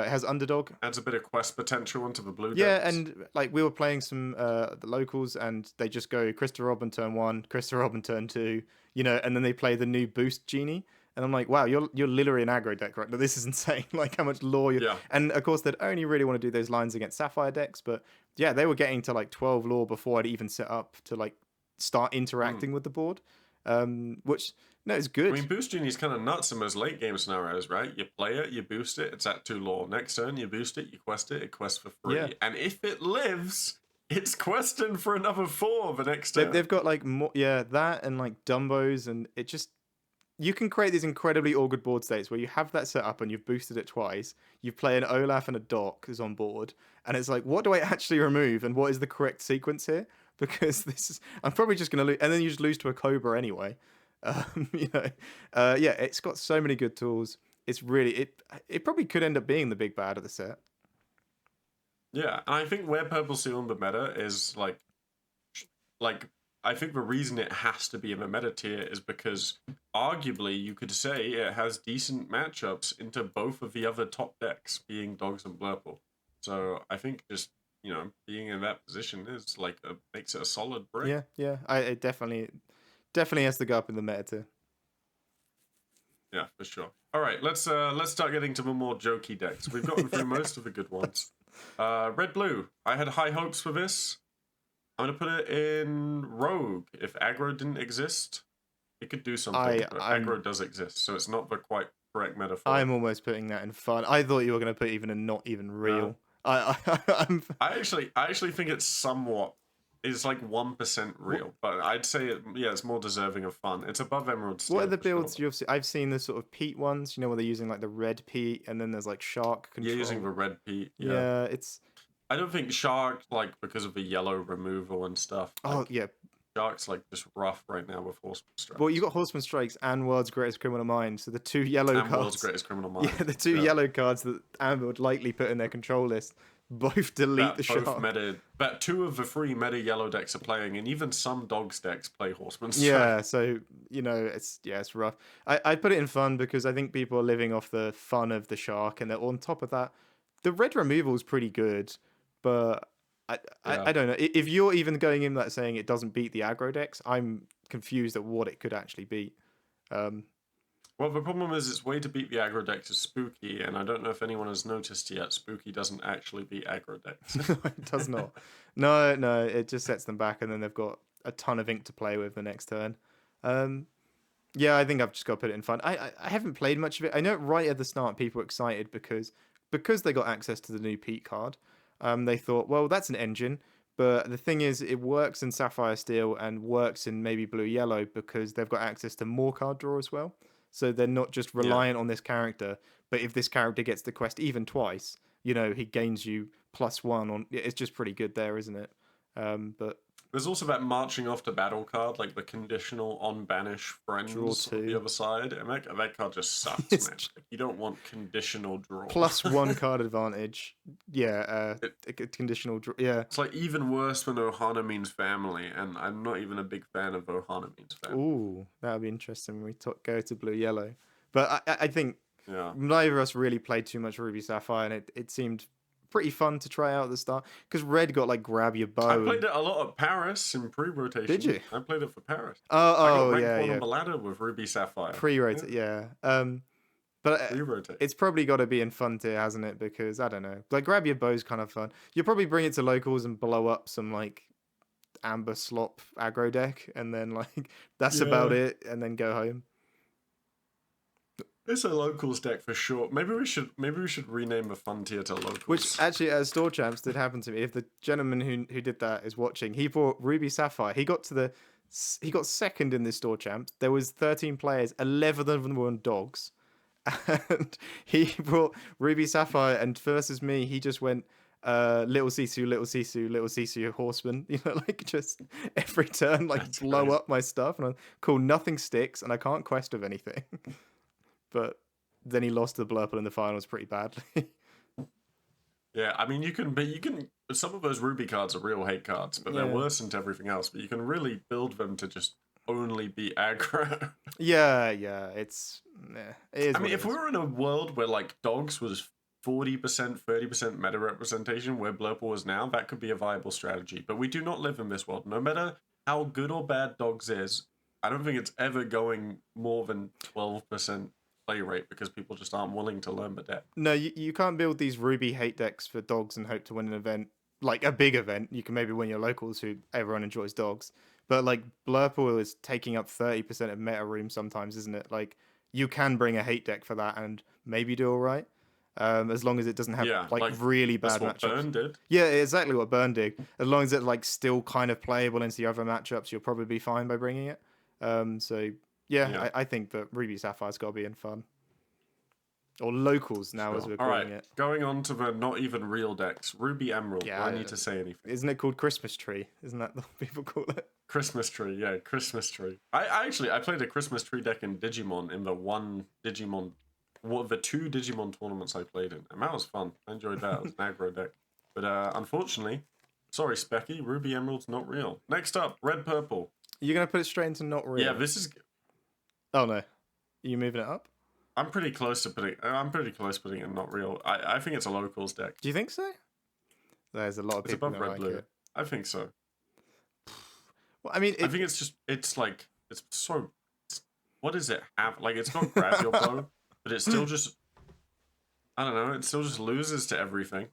It has Underdog. Adds a bit of quest potential into the blue Yeah, decks. and like we were playing some the locals, and they just go Christopher Robin turn 1, Christopher Robin turn 2, and then they play the new Boost Genie, and I'm like, wow, you're literally an aggro deck right now. This is insane. Like how much lore you. Yeah. And of course, they'd only really want to do those lines against Sapphire decks, but yeah, they were getting to like 12 lore before I'd even set up to like start interacting with the board, which no, it's good. I mean, Boost Genie's kind of nuts in those late game scenarios, right? You play it, you boost it, it's at 2 lore. Next turn, you boost it, you quest it quests for free. Yeah. And if it lives, it's questing for another 4 the next turn. They've got like more, that and like Dumbos, and it just you can create these incredibly all good board states where you have that set up and you've boosted it twice. You play an Olaf and a Doc is on board, and it's like, what do I actually remove, and what is the correct sequence here? Because I'm probably just going to lose, and then you just lose to a Cobra anyway. It's got so many good tools. It's really it probably could end up being the big bad of the set. Yeah, and I think where Purple Seal in the meta is like I think the reason it has to be in the meta tier is because arguably you could say it has decent matchups into both of the other top decks, being Dogs and Blurple. So I think just being in that position is like makes it a solid bring. Yeah. It definitely has to go up in the meta tier. Yeah, for sure. All right, let's start getting to the more jokey decks. We've gotten through most of the good ones. Red Blue. I had high hopes for this. I'm gonna put it in Rogue. If aggro didn't exist, it could do something. But aggro does exist, so it's not the quite correct metaphor. I'm almost putting that in fun. I thought you were going to put even a not even real. I actually think it's somewhat. It's like 1% real, but I'd say it's more deserving of fun. It's above Emerald Steel. What are the builds you've seen? I've seen the sort of peat ones, where they're using like the red peat, and then there's like shark control. You're using the red peat. Yeah, it's. I don't think shark, like, because of the yellow removal and stuff. Like, shark's like just rough right now with Horseman Strikes. Well, you got Horseman Strikes and World's Greatest Criminal Mind, so the 2 yellow cards. And World's Greatest Criminal Mind. Yeah, the 2 yellow cards that Amber would likely put in their control list both delete the shark. But 2 of the 3 meta yellow decks are playing, and even some Dogs decks play Horseman Strikes. Yeah, so it's rough. I put it in fun because I think people are living off the fun of the shark, and they're on top of that. The red removal is pretty good, but I don't know. If you're even going in that saying it doesn't beat the aggro decks, I'm confused at what it could actually beat. Well, the problem is its way to beat the aggro decks is Spooky, and I don't know if anyone has noticed yet, Spooky doesn't actually beat aggro decks. No, it does not. No, it just sets them back, and then they've got a ton of ink to play with the next turn. Yeah, I think I've just got to put it in fun. I haven't played much of it. I know right at the start people were excited because they got access to the new Pete card. They thought, well, that's an engine. But the thing is, it works in Sapphire Steel and works in maybe Blue Yellow because they've got access to more card draw as well. So they're not just reliant on this character. But if this character gets the quest even twice, he gains you +1 on. It's just pretty good there, isn't it? But there's also that marching off to battle card, like the conditional on banish friends on the other side, and that card just sucks, man. Like, you don't want conditional draw. +1 card advantage. Yeah, conditional draw. Yeah. It's like even worse when Ohana means family, and I'm not even a big fan of Ohana means family. Ooh, that would be interesting when we go to Blue Yellow. But I think neither of us really played too much Ruby Sapphire, and it seemed pretty fun to try out at the start because Red got like grab your bow. I played it a lot at Paris in pre-rotation. Did you? I played it for Paris. Oh, I got yeah. on the ladder with Ruby Sapphire. Pre-rotate, yeah. But it's probably got to be in fun tier, hasn't it? Because I don't know, like grab your bow's kind of fun. You'll probably bring it to locals and blow up some like amber slop aggro deck, and then like that's about it, and then go home. It's a locals deck for sure. Maybe we should rename the fun tier to locals. Which actually, as Store Champs did happen to me. If the gentleman who did that is watching, he brought Ruby Sapphire. He got second in this Store Champs. There was 13 players, 11 of them were on dogs, and he brought Ruby Sapphire. And versus me, he just went little Sisu, little Sisu, little Sisu horseman. Like just every turn, like that's blow up my stuff. And I'm cool. Nothing sticks, and I can't quest with anything. But then he lost to the Blurple in the finals pretty badly. Yeah, I mean, you can. Some of those Ruby cards are real hate cards, but they're worse than everything else. But you can really build them to just only be aggro. Yeah, it is. I mean, if we were in a world where like dogs was 40%, 30% meta representation, where Blurple was now, that could be a viable strategy. But we do not live in this world. No matter how good or bad dogs is, I don't think it's ever going more than 12%. Play rate because people just aren't willing to learn the deck. No, you can't build these Ruby hate decks for dogs and hope to win an event, like a big event. You can maybe win your locals who everyone enjoys dogs. But like Blurple is taking up 30% of meta room sometimes, isn't it? Like you can bring a hate deck for that and maybe do all right. As long as it doesn't have like really bad matchups. Burn did. Yeah, exactly what Burn did. As long as it like still kind of playable into the other matchups, you'll probably be fine by bringing it. I think that Ruby Sapphire's got to be in fun. Or locals now, as we're calling it. Going on to the not even real decks. Ruby Emerald. Do I need to say anything? Isn't it called Christmas Tree? Isn't that what people call it? Christmas Tree, yeah, Christmas Tree. I played a Christmas Tree deck in Digimon in the two Digimon tournaments I played in. And that was fun. I enjoyed that. It was an aggro deck. But unfortunately, sorry, Specky, Ruby Emerald's not real. Next up, Red Purple. You're going to put it straight into not real? Yeah, this is... Oh, no. Are you moving it up? I'm pretty close putting it in not real. I think it's a locals deck. Do you think so? There's a lot of people that like it. I think so. Well, I mean, I think what does it have? Like, it's got grab your bow, but it's still just, I don't know, it still just loses to everything.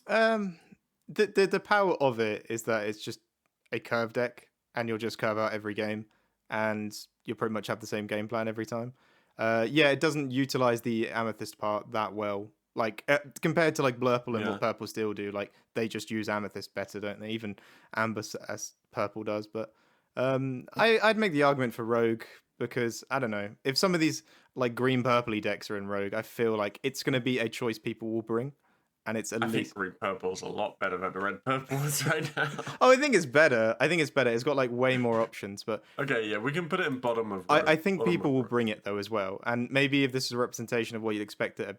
The power of it is that it's just a curve deck, and you'll just curve out every game, and you'll pretty much have the same game plan every time. It doesn't utilize the Amethyst part that well. Like compared to like Blurple and what Purple Steel do, like they just use Amethyst better, don't they? Even Amber as Purple does. But I'd make the argument for Rogue because I don't know if some of these like green purpley decks are in Rogue. I feel like it's going to be a choice people will bring, and it's at I least think green purple's a lot better than the red purple is right now. Oh, I think it's better. It's got like way more options, but okay, yeah, we can put it in bottom of. I think people will bring it though as well, and maybe if this is a representation of what you'd expect at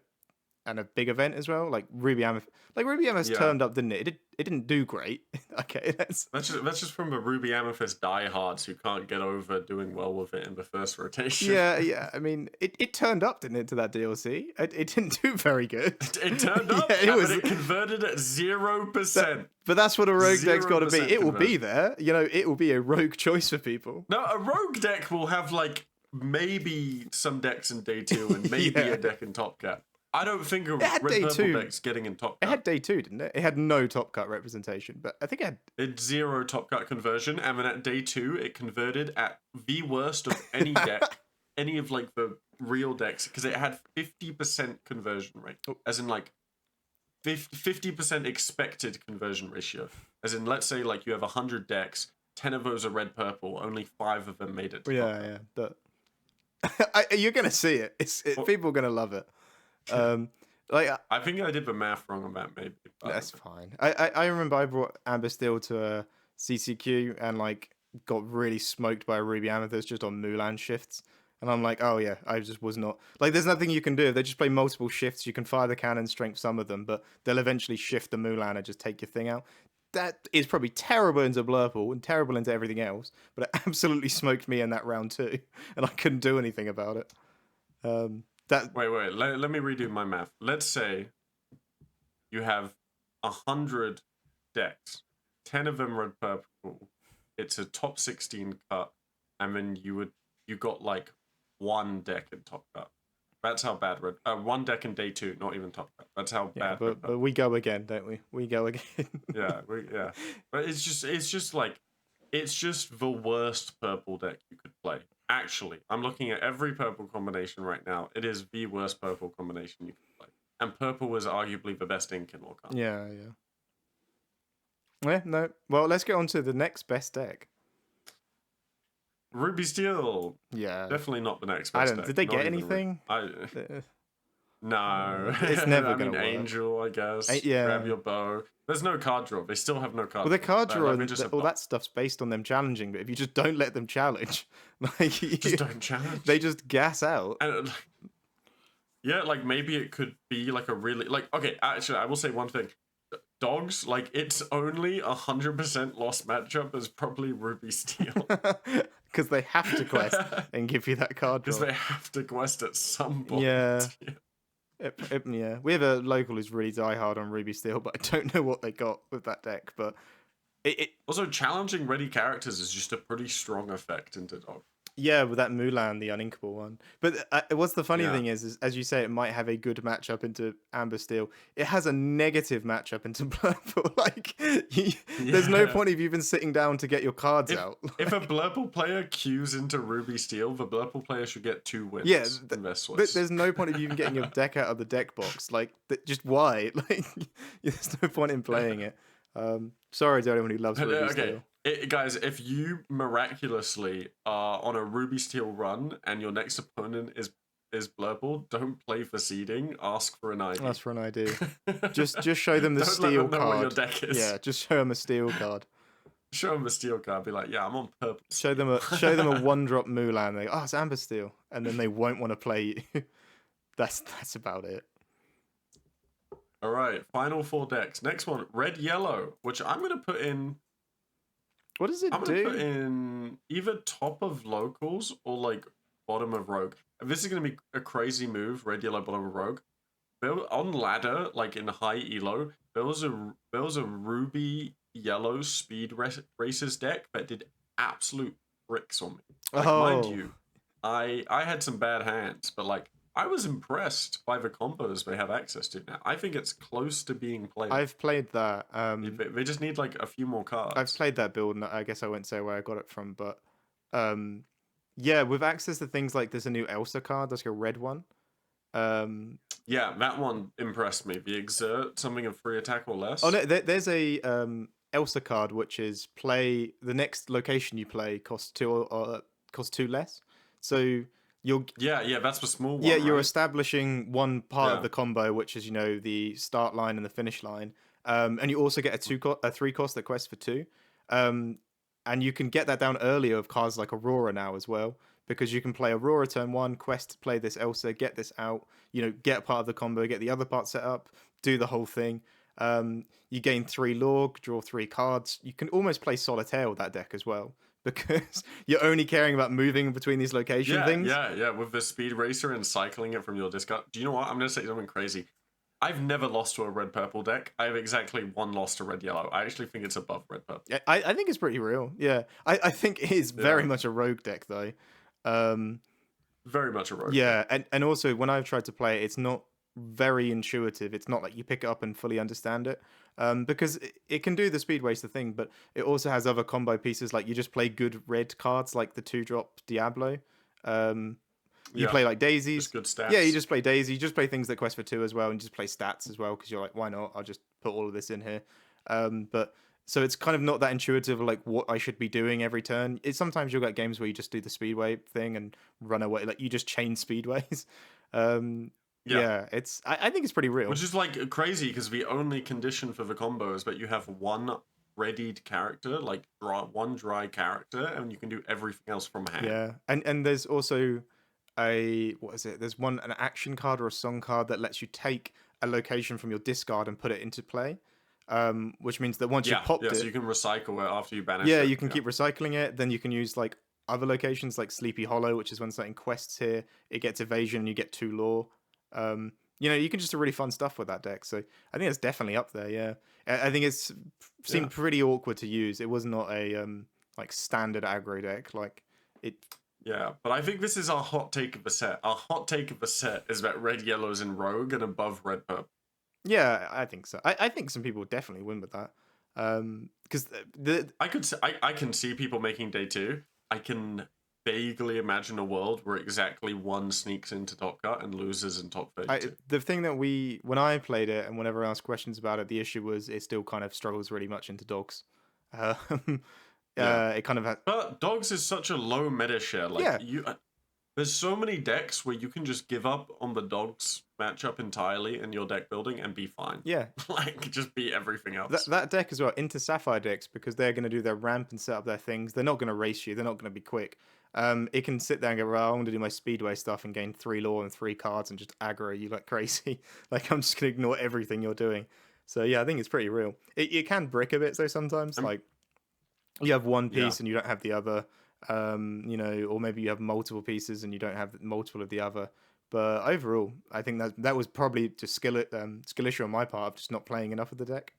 a big event as well, like Ruby Amethyst turned up, didn't it? It didn't do great. Okay, that's just from the Ruby Amethyst diehards who can't get over doing well with it in the first rotation. Yeah. I mean, it turned up, didn't it, to that DLC? It didn't do very good. It turned up, it converted at 0%. But that's what a rogue deck's got to be. It will be there. It will be a rogue choice for people. No, a rogue deck will have like maybe some decks in day 2 and maybe a deck in Top Cut. I don't think a red purple deck's getting in Top Cut. It had day 2, didn't it? It had no Top Cut representation, but I think it had. It's 0 Top Cut conversion, and then at day 2, it converted at the worst of any deck, any of like the real decks, because it had 50% conversion rate, as in like 50% expected conversion ratio. As in, let's say like you have 100 decks, 10 of those are red purple, only 5 of them made it. Yeah. You're gonna see it. People are gonna love it. I think I did the math wrong on that. Maybe that's fine. I remember I brought Amber Steel to a CCQ and like got really smoked by a Ruby Amethyst just on Mulan shifts, and I'm like, oh yeah, I just was not like. There's nothing you can do. They just play multiple shifts. You can fire the cannon strength some of them, but they'll eventually shift the Mulan and just take your thing out. That is probably terrible into Blurple and terrible into everything else, but it absolutely smoked me in that round too, and I couldn't do anything about it. Wait. Let me redo my math. Let's say you have 100 decks, 10 of them red purple. It's a top 16 cut, and then you got like 1 deck in Top Cut. That's how bad red. 1 deck in day 2, not even Top Cut. That's how bad. But we go again, don't we? We go again. yeah. But it's just the worst purple deck you could play. Actually, I'm looking at every purple combination right now. It is the worst purple combination you can play. And purple was arguably the best ink in Lorcana. Yeah. Yeah, no. Well, let's get on to the next best deck. Ruby Steel. Yeah. Definitely not the next best deck. Did they get anything? No. It's never going to work. Angel, I guess. Grab your bow. There's no card draw. They still have no card draw. Well, the card draw and all that stuff's based on them challenging, but if you just don't let them challenge, just don't challenge. They just gas out. And like maybe it could be like a really okay, actually I will say one thing. Dogs, like its only 100% lost matchup is probably Ruby Steel. Because they have to quest and give you that card draw. Because they have to quest at some point. Yeah. Yeah, we have a local who's really diehard on Ruby Steel, but I don't know what they got with that deck. But also challenging ready characters is just a pretty strong effect into Dog. Yeah, with that Mulan, the uninkable one. But what's the funny thing is, as you say, it might have a good matchup into Amber Steel. It has a negative matchup into Blurple. There's no point if you've been sitting down to get your cards out. If a Blurple player queues into Ruby Steel, the Blurple player should get 2 wins. Yeah, there's no point of even getting your deck out of the deck box. Just why? There's no point in playing it. Sorry to anyone who loves Ruby Steel. Guys, if you miraculously are on a Ruby Steel run and your next opponent is Blurple, don't play for seeding. Ask for an ID. Ask for an ID. Just show them the steel card. What your deck is. Yeah, just show them a steel card. Show them a steel card. Be like, yeah, I'm on purple. Show them a 1-drop Mulan. They go, it's Amber Steel, and then they won't want to play you. That's about it. All right, final 4 decks. Next one, red yellow, which I'm gonna put in. What does it do? I'm gonna put in either top of locals or like bottom of rogue. And this is gonna be a crazy move. Red yellow bottom of rogue. On ladder, like in high elo, there was a ruby yellow speed races deck that did absolute bricks on me. Mind you, I had some bad hands, but like I was impressed by the combos they have access to now. I think it's close to being played. I've played that. They just need like a few more cards. I've played that build, and I guess I won't say where I got it from, but yeah, with access to things like there's a new Elsa card, there's like a red one. Yeah, that one impressed me. The exert, something of free attack or less. Oh no, there's a Elsa card which is play the next location you play costs 2 less. So yeah, that's the small one. Yeah, you're establishing one part of the combo, which is the start line and the finish line, and you also get a 3 cost that quests for 2, and you can get that down earlier with cards like Aurora now as well, because you can play Aurora turn 1, quest play this Elsa, get this out, get a part of the combo, get the other part set up, do the whole thing. You gain 3 log, draw 3 cards. You can almost play Solitaire with that deck as well, because you're only caring about moving between these location things. Yeah, with the Speed Racer and cycling it from your discard. Do you know what? I'm going to say something crazy. I've never lost to a red-purple deck. I have exactly 1 loss to red-yellow. I actually think it's above red-purple. Yeah, I think it's pretty real. Yeah, I think it is very much a rogue deck, though. very much a rogue deck. Yeah, and also when I've tried to play it, it's not very intuitive. It's not like you pick it up and fully understand it. Because it can do the speed waster thing, but it also has other combo pieces. Like you just play good red cards, like the 2-drop Diablo. Um, you Yeah, play like just daisies. good Yeah, you stats. just play daisy. You just play things that quest for 2 as well, and just play stats as well because you're like, why not? I'll just put all of this in here. But so it's kind of not that intuitive, like what I should be doing every turn. It's sometimes you'll get games where you just do the speedway thing and run away, like you just chain speedways. Um, Yeah, yeah, I think it's pretty real. which is like crazy because the only condition for the combo is that you have one readied character, like one dry character, and you can do everything else from hand. Yeah, and there's also a what is it? There's an action card or a song card that lets you take a location from your discard and put it into play. Which means that once you've Yeah, popped yeah. So it, you can recycle it after you banish yeah, it. you can Yeah. keep recycling it. Then you can use like other locations like Sleepy Hollow, which is when something quests here, it gets evasion and you get 2 lore. You can just do really fun stuff with that deck. So I think it's definitely up there. Yeah, I think it's Yeah. seemed pretty awkward to use. It was not a like standard aggro deck. Like it. Yeah, but I think this is our hot take of the set. Our hot take of the set is that red, yellow is in rogue and above red, purple. Yeah, I think so. I think some people would definitely win with that. Because I can see people making day two. I can vaguely imagine a world where exactly one sneaks into top cut and loses in top 32. the thing that when I played it and whenever I asked questions about it, the issue was it still kind of struggles really much into dogs. Um, Yeah. it kind of has, But dogs is such a low meta share. Like yeah, there's so many decks where you can just give up on the dogs matchup entirely in your deck building and be fine. yeah. Like just beat everything else. That deck as well into Sapphire decks because they're going to do their ramp and set up their things. They're not going to race you. They're not going to be quick. It can sit there and go, well, I'm going to do my speedway stuff and gain 3 lore and 3 cards and just aggro you like crazy. Like I'm just going to ignore everything you're doing. So yeah, I think it's pretty real. It can brick a bit though sometimes. I'm, Like you have one yeah. piece and you don't have the other. Or maybe you have multiple pieces and you don't have multiple of the other. But overall, I think that was probably just skill issue on my part of just not playing enough of the deck.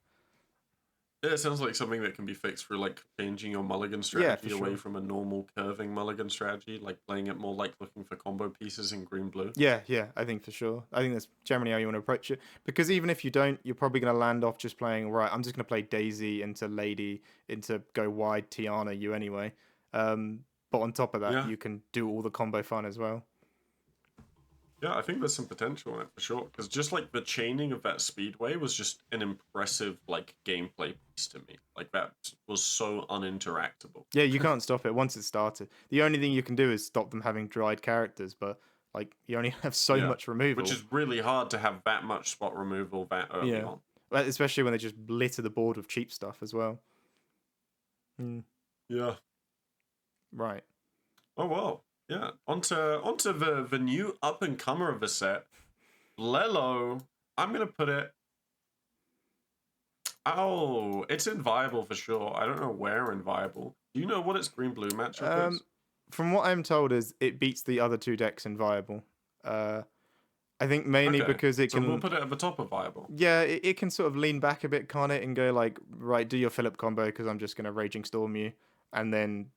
Yeah, it sounds like something that can be fixed through like changing your mulligan Yeah, strategy for away sure. from a normal curving mulligan strategy, like playing it more like looking for combo pieces in green blue. Yeah, I think for sure. I think that's generally how you want to approach it. Because even if you don't, you're probably going to land off just playing, right, I'm just going to play Daisy into Lady, into go wide Tiana, you anyway. But on top of that, Yeah. you can do all the combo fun as well. Yeah, I think there's some potential in it for sure. Because just like the chaining of that speedway was just an impressive like gameplay piece to me. Like that was so uninteractable. Yeah, you can't stop it once it's started. The only thing you can do is stop them having dried characters, but like you only have so Yeah. much removal. Which is really hard to have that much spot removal that early Yeah. on. Especially when they just litter the board with cheap stuff as well. Yeah. Right. Oh well. Yeah. Onto the new up and comer of the set. Lelo. I'm gonna put it. Oh, it's inviable for sure. I don't know where inviable. Do you know what its green blue matchup is? From what I'm told, is it beats the other 2 decks in viable. I think mainly Okay, because it so can. we'll put it at the top of viable. Yeah, it can sort of lean back a bit, can't it, and go like, right, do your Philip combo because I'm just gonna Raging Storm you, and then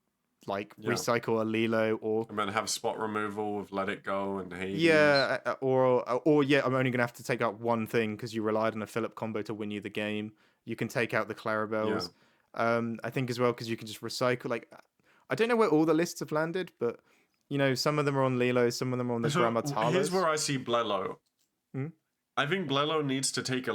like Yeah. recycle a Lilo or And then have spot removal with Let It Go and Hades. yeah, or yeah, I'm only gonna have to take out one thing because you relied on a Philip combo to win you the game. You can take out the Clarabelles. I think as well because you can just recycle. Like, I don't know where all the lists have landed, but some of them are on Lilo, some of them are on the So Grandma here's Talos. where I see Blelo. Hmm? I think Blelo needs to take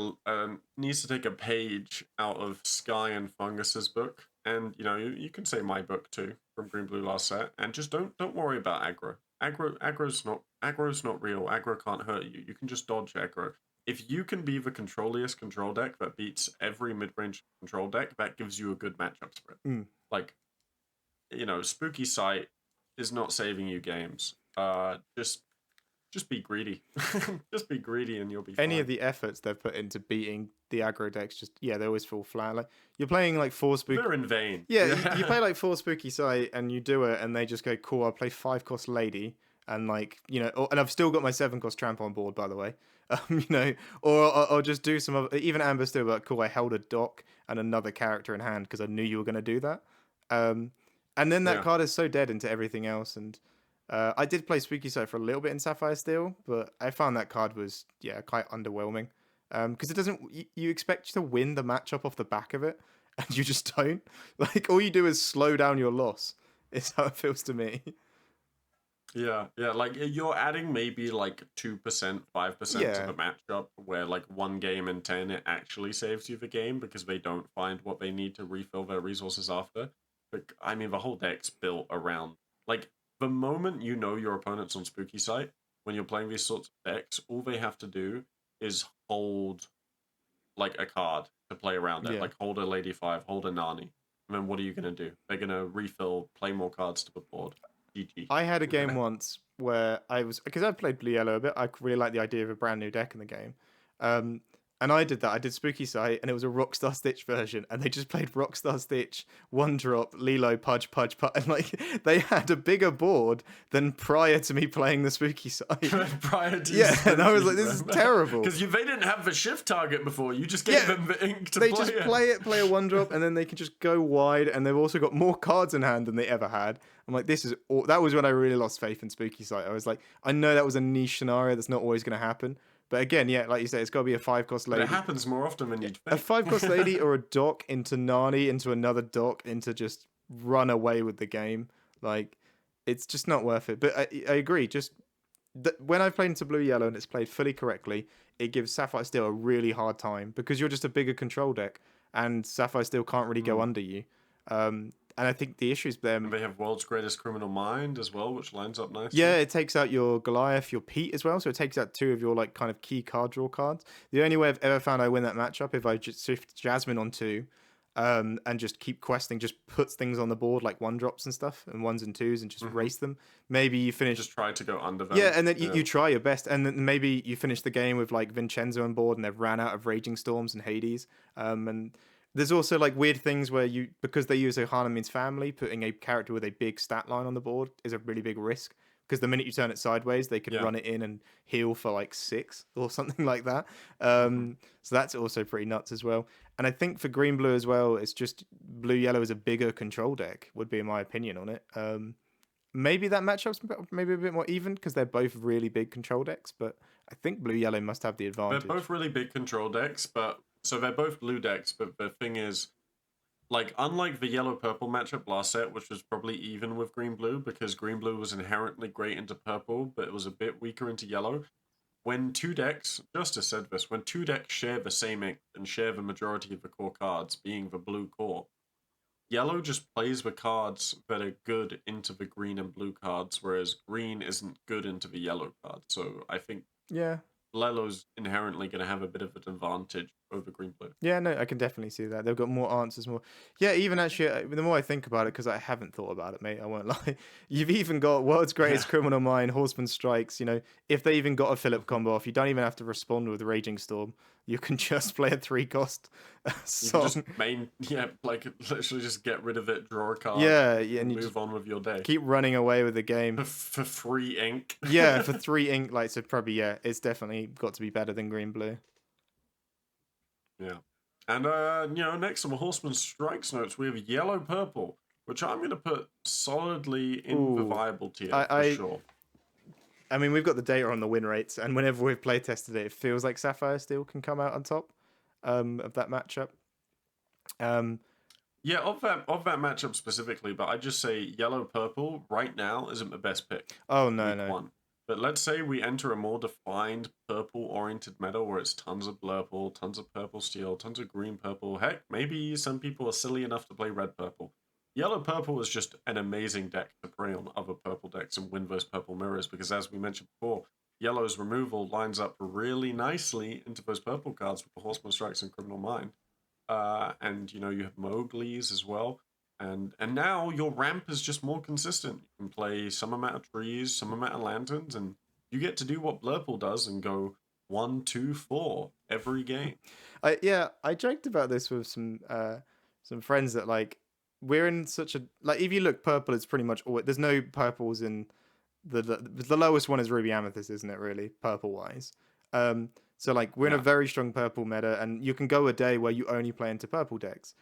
a page out of Sky and Fungus's book, and you can say my book too from Green Blue last set, and just don't worry about aggro. Aggro's not real. Aggro can't hurt you. You can just dodge aggro. If you can be the controlliest control deck that beats every mid-range control deck, that gives you a good matchup spread. Like, Spooky Sight is not saving you games. Just be greedy. Just be greedy and you'll be fine. Any of the efforts they've put into beating the aggro decks, they always fall flat. Like you're playing like 4 spooky. They're in vain. Yeah, you play like 4 Spooky Sight and you do it, and they just go, cool, I'll play 5-cost Lady, and and I've still got my 7-cost Tramp on board, by the way. Or just do some other, even Amber still, but cool, I held a dock and another character in hand because I knew you were going to do that. And then that card is so dead into everything else, and I did play Spooky Sight for a little bit in Sapphire Steel, but I found that card was quite underwhelming. Because it doesn't you expect to win the matchup off the back of it, and you just don't. Like all you do is slow down your loss. Is how it feels to me. Yeah, yeah, like you're adding maybe like 2%, 5% to Yeah, the matchup where like one game in 10 it actually saves you the game because they don't find what they need to refill their resources after. But I mean, the whole deck's built around like the moment you know your opponent's on Spooky Site, when you're playing these sorts of decks, all they have to do is hold like a card to play around it, yeah. like hold a Lady Five, hold a Nani. And then what are you gonna do? They're gonna refill, play more cards to the board. GG. I had a game once where I was because I played blue yellow a bit. I really liked the idea of a brand new deck in the game, um, and I did that. I did Spooky Sight, and it was a Rockstar Stitch version, and they just played Rockstar Stitch, one drop, Lilo, Pudge, Pudge, Pudge, and like they had a bigger board than prior to me playing the Spooky Sight. Prior to Yeah, and I was like, this is terrible. Because they didn't have the shift target before. You just gave them the ink to they play. They just play a one drop, and then they can just go wide, and they've also got more cards in hand than they ever had. I'm like, that was when I really lost faith in Spooky Sight. I was like, I know that was a niche scenario that's not always going to happen. But again, yeah, like you said, it's got to be a 5-cost lady. But it happens more often than you'd think. A 5-cost lady or a dock into Nani, into another dock, into just run away with the game. Like, it's just not worth it. But I agree. Just when I've played into blue-yellow and it's played fully correctly, it gives Sapphire Steel a really hard time because you're just a bigger control deck and Sapphire Steel can't really go under you. And I think the issue is them. And they have World's Greatest Criminal Mind as well, which lines up nicely. Yeah, it takes out your Goliath, your Pete as well. So it takes out 2 of your like kind of key card draw cards. The only way I've ever found I win that matchup if I just shift Jasmine on 2, and just keep questing, just puts things on the board like 1-drops and stuff, and 1s and 2s, and just race them. Maybe you finish. Just try to go under them. Yeah, and then you try your best, and then maybe you finish the game with like Vincenzo on board, and they've ran out of Raging Storms and Hades, and there's also like weird things where because they use Ohana means family, putting a character with a big stat line on the board is a really big risk. Because the minute you turn it sideways, they can run it in and heal for like 6 or something like that. So that's also pretty nuts as well. And I think for green blue as well, it's just blue yellow is a bigger control deck, would be my opinion on it. Maybe that matchup's maybe a bit more even because they're both really big control decks, but I think blue yellow must have the advantage. They're both really big control decks, but so they're both blue decks, but the thing is, like, unlike the yellow-purple matchup last set, which was probably even with green-blue, because green-blue was inherently great into purple, but it was a bit weaker into yellow, when 2 decks, Justice said this, when 2 decks share the same ink and share the majority of the core cards, being the blue core, yellow just plays the cards that are good into the green and blue cards, whereas green isn't good into the yellow cards. So I think Lelo's inherently going to have a bit of an advantage over green blue. Yeah, no, I can definitely see that. They've got more answers, more. Yeah, even actually, the more I think about it, because I haven't thought about it, mate, I won't lie. You've even got World's Greatest Criminal Mind, Horseman Strikes. You know, if they even got a Philip combo off, you don't even have to respond with Raging Storm. You can just play a 3-cost song. You can just like literally just get rid of it, draw a card, and you move on with your day. Keep running away with the game for free ink. Yeah, for 3 ink, like so probably it's definitely got to be better than green blue. Yeah, and next on the Horseman Strikes notes we have yellow purple, which I'm going to put solidly in the viable tier for sure. I mean, we've got the data on the win rates, and whenever we've play tested it, it feels like Sapphire Steel can come out on top of that matchup. Yeah, of that matchup specifically, but I just say yellow purple right now isn't the best pick. Oh no. One. But let's say we enter a more defined purple-oriented meta where it's tons of blurple, tons of purple steel, tons of green purple. Heck, maybe some people are silly enough to play red purple. Yellow purple is just an amazing deck to prey on other purple decks and win those purple mirrors because, as we mentioned before, yellow's removal lines up really nicely into those purple cards with the Horseman Strikes and Criminal Mind. And you have Mowgli's as well. And now your ramp is just more consistent. You can play some amount of trees, some amount of lanterns, and you get to do what Blurple does and go 1, 2, 4 every game. I joked about this with some friends that like we're in such a like if you look purple, it's pretty much all. There's no purples in the lowest one is Ruby Amethyst, isn't it? Really, purple wise. So like we're in a very strong purple meta, and you can go a day where you only play into purple decks.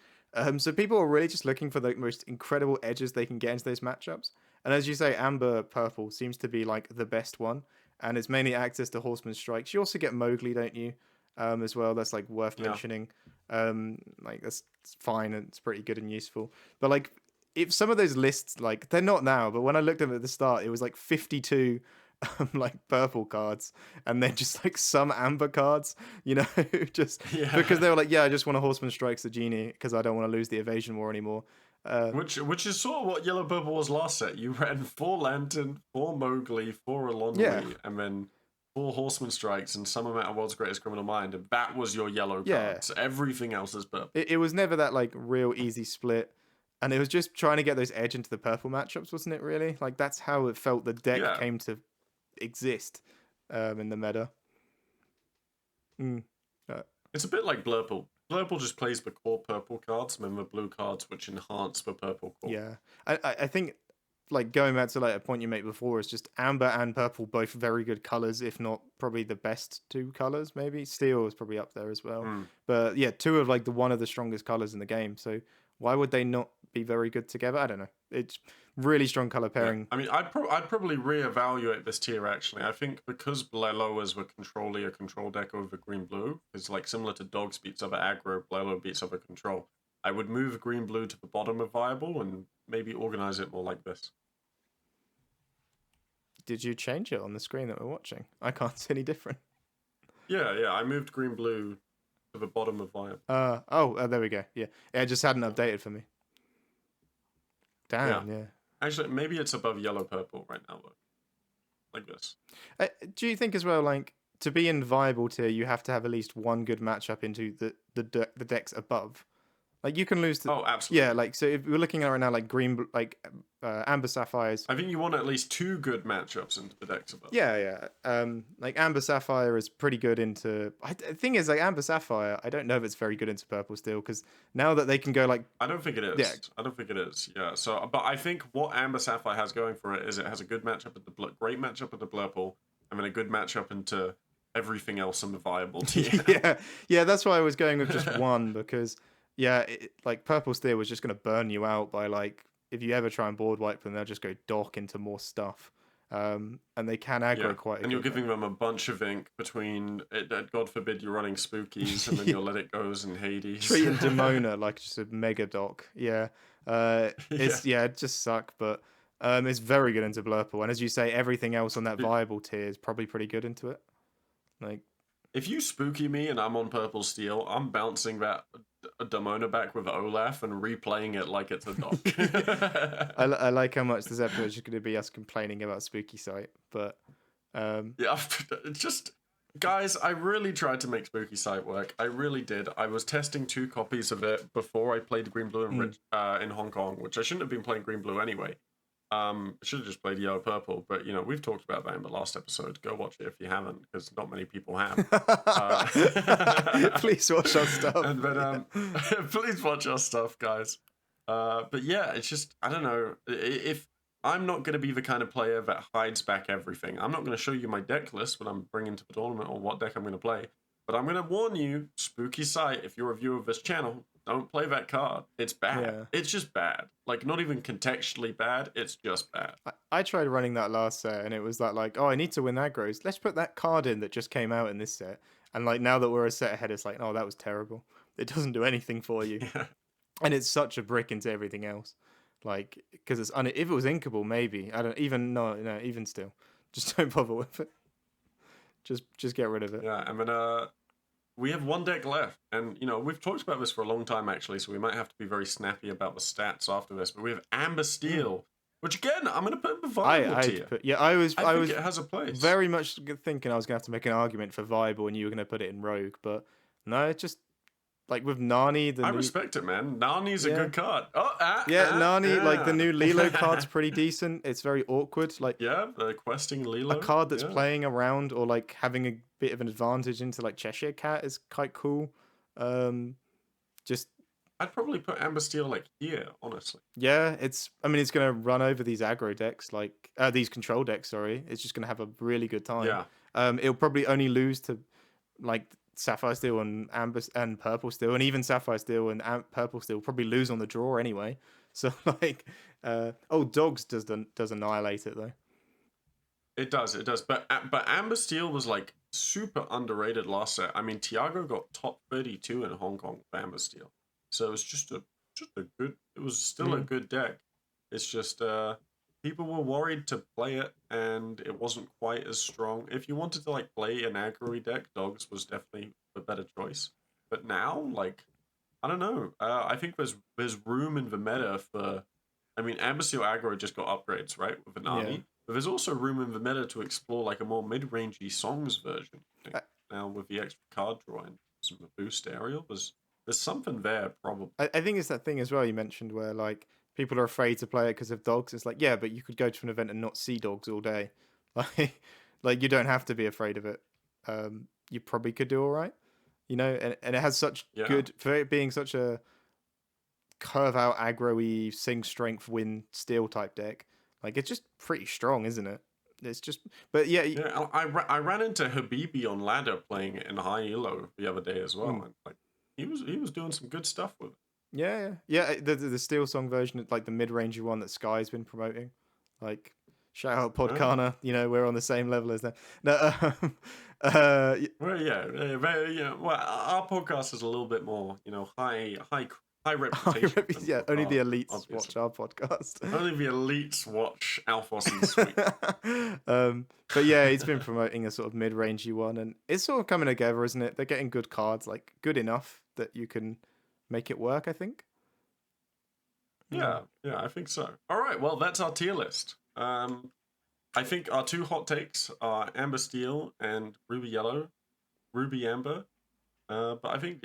So people are really just looking for the most incredible edges they can get into those matchups. And as you say, Amber Purple seems to be like the best one, and it's mainly access to Horseman Strikes. You also get Mowgli, don't you? As well. That's like worth Yeah. mentioning. Like that's fine and it's pretty good and useful. But like, if some of those lists, like they're not now, but when I looked at them at the start, it was like 52 like purple cards and then just like some amber cards, you know, just Yeah. because they were like, yeah, I just want a Horseman Strikes the Genie because I don't want to lose the evasion war anymore. Which is sort of what Yellow Purple was last set. You ran 4 Lantern, 4 Mowgli, 4 Yeah, Alonli, and then 4 Horseman Strikes and some amount of World's Greatest Criminal Mind, and that was your yellow yeah. cards. Everything else is purple. It was never that like real easy split. And it was just trying to get those edge into the purple matchups, wasn't it, really? Like that's how it felt the deck Yeah. came to exist in the meta. Mm. It's a bit like Blurple. Blurple just plays the core purple cards, and then the blue cards which enhance the purple core. Yeah, I think like going back to like a point you made before is just amber and purple both very good colors, if not probably the best two colors. Maybe steel is probably up there as well. But yeah, two of like one of the strongest colors in the game. So why would they not be very good together? I don't know. It's really strong color pairing. Yeah. I mean, I'd probably reevaluate this tier actually. I think because Bleloas were controlling a control deck over green blue, it's like similar to Dogs beats over aggro, Blelo beats over control. I would move green blue to the bottom of viable and maybe organize it more like this. Did you change it on the screen that we're watching? I can't see any different. Yeah, I moved green blue to the bottom of viable. There we go. Yeah, it just hadn't updated for me. Damn, yeah. Actually, maybe it's above yellow purple right now. Look, like this. Do you think as well, like to be in viable tier, you have to have at least one good matchup into the decks above? Like you can lose to. Oh, absolutely. Yeah, like so if we're looking at right now, like Amber Sapphires. I think you want at least 2 good matchups into the decks above. Yeah. Like Amber Sapphire is pretty good into. The thing is, like Amber Sapphire, I don't know if it's very good into Purple Steel because now that they can go like. I don't think it is. Yeah. I don't think it is. Yeah. So, but I think what Amber Sapphire has going for it is it has a good matchup at the great matchup at the Blurple, and then a good matchup into everything else in the viable tier. yeah. That's why I was going with just one because. Yeah, like Purple Steel was just going to burn you out by like if you ever try and board wipe them, they'll just go dock into more stuff, and they can aggro quite. And you're giving them a bunch of ink between. God forbid you're running Spookies and then you'll let it goes in Hades. Treating Demona like just a mega dock. Yeah, it just suck, but it's very good into Blurple, and as you say, everything else on that viable tier is probably pretty good into it. Like, if you spooky me and I'm on Purple Steel, I'm bouncing that Demona back with Olaf and replaying it like it's a dock. I like how much this episode is going to be us complaining about Spooky Sight, but it's just guys, I really tried to make Spooky Sight work. I really did. I was testing 2 copies of it before I played Green Blue in Hong Kong, which I shouldn't have been playing Green Blue anyway. I should have just played Yellow Purple, but you know we've talked about that in the last episode. Go watch it if you haven't, because not many people have. Please watch our stuff. But please watch our stuff, guys. But yeah, it's just I don't know if I'm not going to be the kind of player that hides back everything. I'm not going to show you my deck list when I'm bringing to the tournament or what deck I'm going to play. But I'm going to warn you, Spooky Sight, if you're a viewer of this channel, don't play that card. It's bad. Yeah. It's just bad. Like, not even contextually bad. It's just bad. I tried running that last set, and it was like, oh, I need to win aggros. Let's put that card in that just came out in this set. And, like, now that we're a set ahead, it's like, oh, that was terrible. It doesn't do anything for you. Yeah. And it's such a brick into everything else. Like, because it's if it was inkable, maybe. I don't even, no, even still. Just don't bother with it. Just get rid of it. Yeah, I mean, we have 1 deck left, and you know we've talked about this for a long time actually, so we might have to be very snappy about the stats after this. But we have Amber Steel, which again I'm going to put in the viable tier. I was it has a place. Very much thinking I was going to have to make an argument for viable, and you were going to put it in rogue, but no, it's just like with Nani. I respect it, man. Nani's a good card. Nani, like the new Lilo card's pretty decent. It's very awkward. Like the questing Lilo. A card that's playing around or like having a bit of an advantage into like Cheshire Cat is quite cool. I'd probably put Amber Steel like here, honestly. Yeah, it's going to run over these aggro decks, like these control decks. Sorry, it's just going to have a really good time. Yeah. It'll probably only lose to like Sapphire Steel and Amber and Purple Steel, and even Sapphire Steel and Purple Steel probably lose on the draw anyway. So like, dogs does annihilate it though. It does, it does. But Amber Steel was like super underrated last set. I mean, Tiago got top 32 in Hong Kong with Amber Steel, so it's just a good. It was still a good deck. It's just people were worried to play it, and it wasn't quite as strong. If you wanted to like play an aggro deck, Dogs was definitely a better choice. But now, like, I don't know. I think there's room in the meta for. I mean, Amber Steel aggro just got upgrades, right, with Yeah. Anami. But there's also room in the meta to explore like a more mid-rangey songs version. I think. Now with the extra card drawing, some boost aerial, there's something there probably. I think it's that thing as well you mentioned where like people are afraid to play it because of dogs. It's like, yeah, but you could go to an event and not see dogs all day. Like you don't have to be afraid of it. You probably could do all right, and it has such good for it being such a curve out aggro-y sing strength win steel type deck. Like it's just pretty strong, isn't it? It's just, but yeah, yeah. I ran into Habibi on ladder playing it in high elo the other day as well, and like he was doing some good stuff with it. Yeah. The Steel Song version, like the mid-rangey one that Sky's been promoting. Like, shout out Podcana. We're on the same level as them. No, well, yeah. Well, our podcast is a little bit more, high reputation. Yeah, only the elites obviously watch our podcast. Only the elites watch Alphos and Sweet. But yeah, he's been promoting a sort of mid-rangey one, and it's sort of coming together, isn't it? They're getting good cards, like good enough that you can make it work, I think. Yeah, I think so. All right, well, that's our tier list. I think our two hot takes are Amber Steel and Ruby Yellow, Ruby Amber. But I think,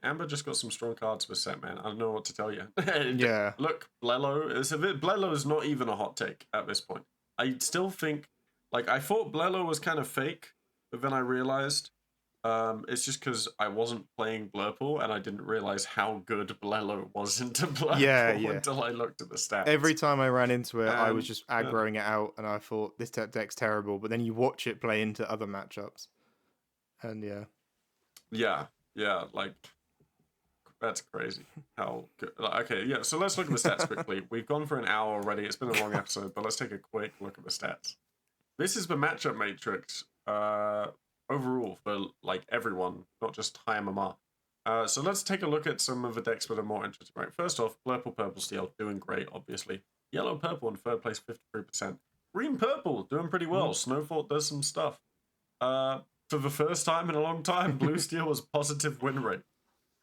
Amber just got some strong cards for set, man. I don't know what to tell you. Yeah. Look, Blelo is not even a hot take at this point. I still think, like, I thought Blelo was kind of fake, but then I realized it's just because I wasn't playing Blurple and I didn't realize how good Blelo was into Blurple until I looked at the stats. Every time I ran into it, I was just aggroing it out, and I thought this deck's terrible. But then you watch it play into other matchups, and yeah, like that's crazy. How good? Okay, yeah. So let's look at the stats quickly. We've gone for an hour already. It's been a long episode, but let's take a quick look at the stats. This is the matchup matrix. Overall for like everyone, not just high MMR. So let's take a look at some of the decks that are more interesting. Right, first off, Purple Steel doing great, obviously. Yellow Purple in third place, 53%. Green Purple doing pretty well. Snowfort does some stuff. For the first time in a long time, Blue Steel was positive win rate.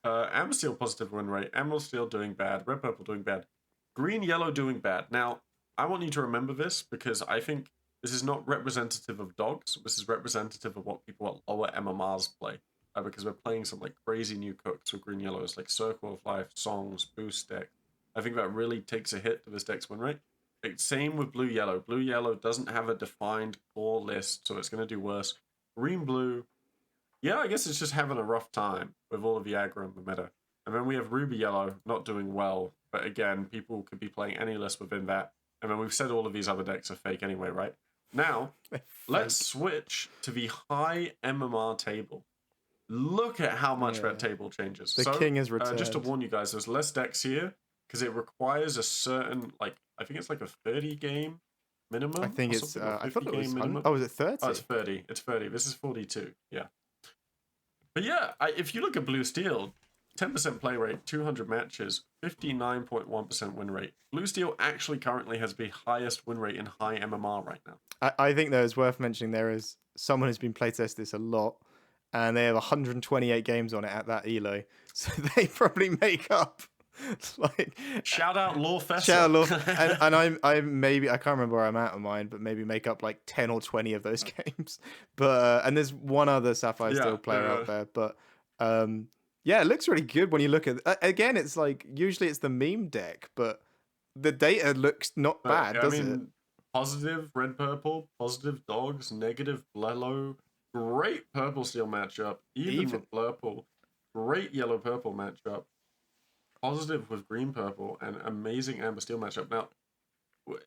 Amber Steel positive win rate. Emerald Steel doing bad. Red Purple doing bad. Green Yellow doing bad. Now, I want you to remember this because I think this is not representative of dogs. This is representative of what people at lower MMRs play. Because we're playing some like crazy new cooks with green yellows, like Circle of Life, Songs, Boost deck. I think that really takes a hit to this deck's win rate. Same with Blue Yellow. Blue Yellow doesn't have a defined core list, so it's going to do worse. Green Blue, yeah, I guess it's just having a rough time with all of the aggro in the meta. And then we have Ruby Yellow not doing well, but again, people could be playing any list within that. And then we've said all of these other decks are fake anyway, right? Now, let's switch to the high MMR table. Look at how much that table changes. The king is returned. Just to warn you guys, there's less decks here because it requires a certain, like, I think it's like a 30 game minimum. I think it's, I thought it was, is it 30? Oh, it's 30. It's 30. This is 42. Yeah. But yeah, if you look at Blue Steel, 10% play rate, 200 matches, 59.1% win rate. Blue Steel actually currently has the highest win rate in high MMR right now. I think though it's worth mentioning there is someone who's been playtesting this a lot, and they have 128 games on it at that elo, so they probably make up like shout out Lorcana. Shout out and I'm maybe I can't remember where I'm at on mine, but maybe make up like 10 or 20 of those games. But and there's one other Sapphire Steel player out there, but yeah, it looks really good when you look at again. It's like usually it's the meme deck, but the data looks not bad, does it? Positive Red Purple, positive Dogs, negative Blelo, great Purple Steel matchup, even with Blurple, great Yellow Purple matchup, positive with Green Purple, and amazing Amber Steel matchup. Now,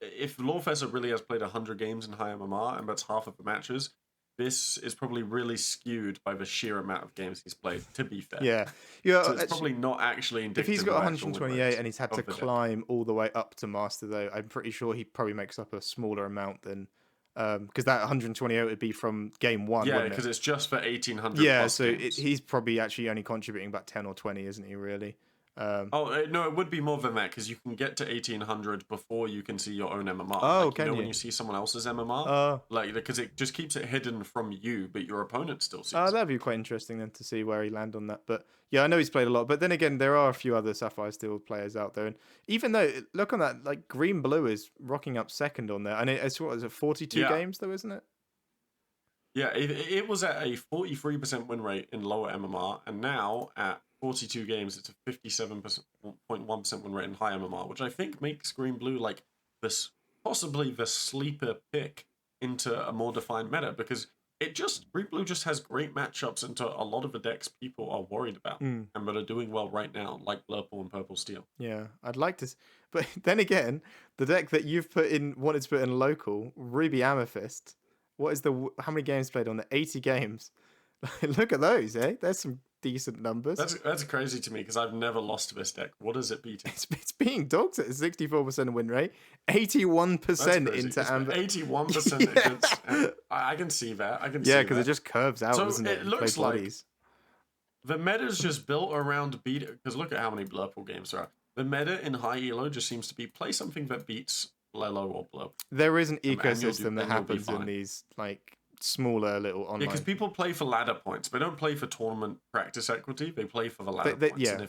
if Lawfessor really has played 100 games in high MMR, and that's half of the matches, this is probably really skewed by the sheer amount of games he's played, to be fair. Yeah. So it's probably not actually if he's indicative got of actual win 128 rates and he's had to of the deck. climb all the way up to master, though, I'm pretty sure he probably makes up a smaller amount than because that 128 would be from game one. Yeah, wouldn't because it? it's just for 1800 Yeah, plus so games. he's probably actually only contributing about 10 or 20, isn't he? Really? Oh no, it would be more than that because you can get to 1800 before you can see your own MMR. Oh, like, can you? when you see someone else's MMR, like because it just keeps it hidden from you, but your opponent still sees it. That'd be quite interesting then to see where he land on that. But yeah, I know he's played a lot. But then again, there are a few other Sapphire Steel players out there, and even though look on that, like Green Blue is rocking up second on there, and it's what is it, 42 games though, isn't it? Yeah, it was at a 43% win rate in lower MMR, and now at 42 games, it's a 57.1% win rate in high MMR, which I think makes Green Blue like this possibly the sleeper pick into a more defined meta because Green Blue just has great matchups into a lot of the decks people are worried about and that are doing well right now, like Blurple and Purple Steel. Yeah, I'd like to, but then again, the deck that you've wanted to put in local, Ruby Amethyst. What is how many games played on there? 80 games. Look at those, eh? There's some decent numbers. That's crazy to me because I've never lost to this deck. What is it beating? It's being dogs at a 64% win rate, 81% into Amber. 81% against. I can see that. I can see Yeah, that. because it just curves out, doesn't it? It looks like the meta's just built around because look at how many Blurple games there are. The meta in high elo just seems to be play something that beats Lelo or Blurple. There is an ecosystem that happens in these like smaller little online. Yeah, because people play for ladder points. They don't play for tournament practice equity. They play for the ladder points. Yeah.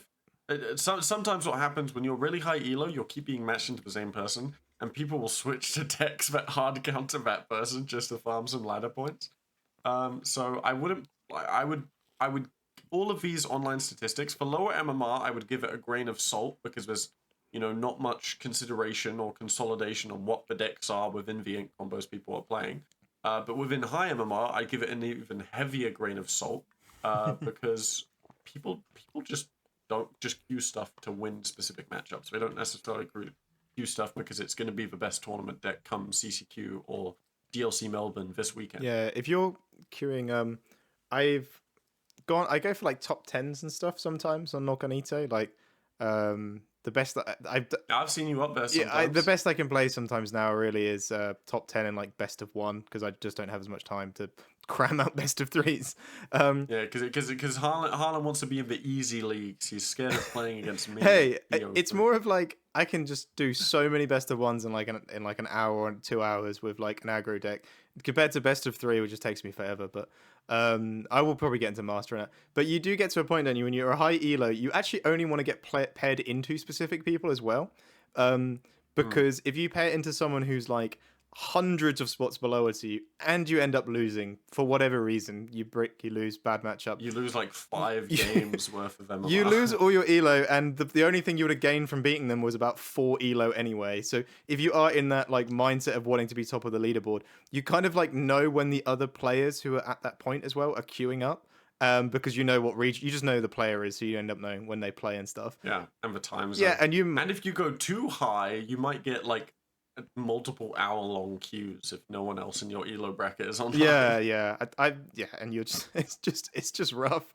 And sometimes what happens when you're really high elo, you'll keep being matched into the same person, and people will switch to decks that hard counter that person just to farm some ladder points. So I would all of these online statistics for lower MMR, I would give it a grain of salt because there's not much consideration or consolidation on what the decks are within the ink combos people are playing. But within high MMR, I give it an even heavier grain of salt because people just don't just queue stuff to win specific matchups. They don't necessarily queue stuff because it's going to be the best tournament deck come CCQ or DLC Melbourne this weekend. Yeah, if you're queuing, I go for like top 10s and stuff sometimes on Lorcana, like the best that I've seen you up there sometimes. Yeah, the best I can play sometimes now really is top 10 and like best of 1 because I just don't have as much time to cram out best of 3s. Yeah, because Harlan wants to be in the easy leagues. He's scared of playing against me. Hey, it's more of like I can just do so many best of 1s in like an hour or 2 hours with like an aggro deck compared to best of 3, which just takes me forever. But I will probably get into mastering it. But you do get to a point, don't you, when you're a high elo, you actually only want to get paired into specific people as well. Because if you pair it into someone who's like hundreds of spots below it to you and you end up losing for whatever reason, you lose, bad matchup, you lose like 5 games worth of them. You lose all your elo, and the only thing you would have gained from beating them was about 4 elo anyway. So if you are in that like mindset of wanting to be top of the leaderboard, you kind of like know when the other players who are at that point as well are queuing up. Because you know what region, you just know the player is, so you end up knowing when they play and stuff. Yeah, and the times. Yeah, and if you go too high, you might get like multiple hour-long queues if no one else in your elo bracket is on. Yeah, and you're just it's just rough,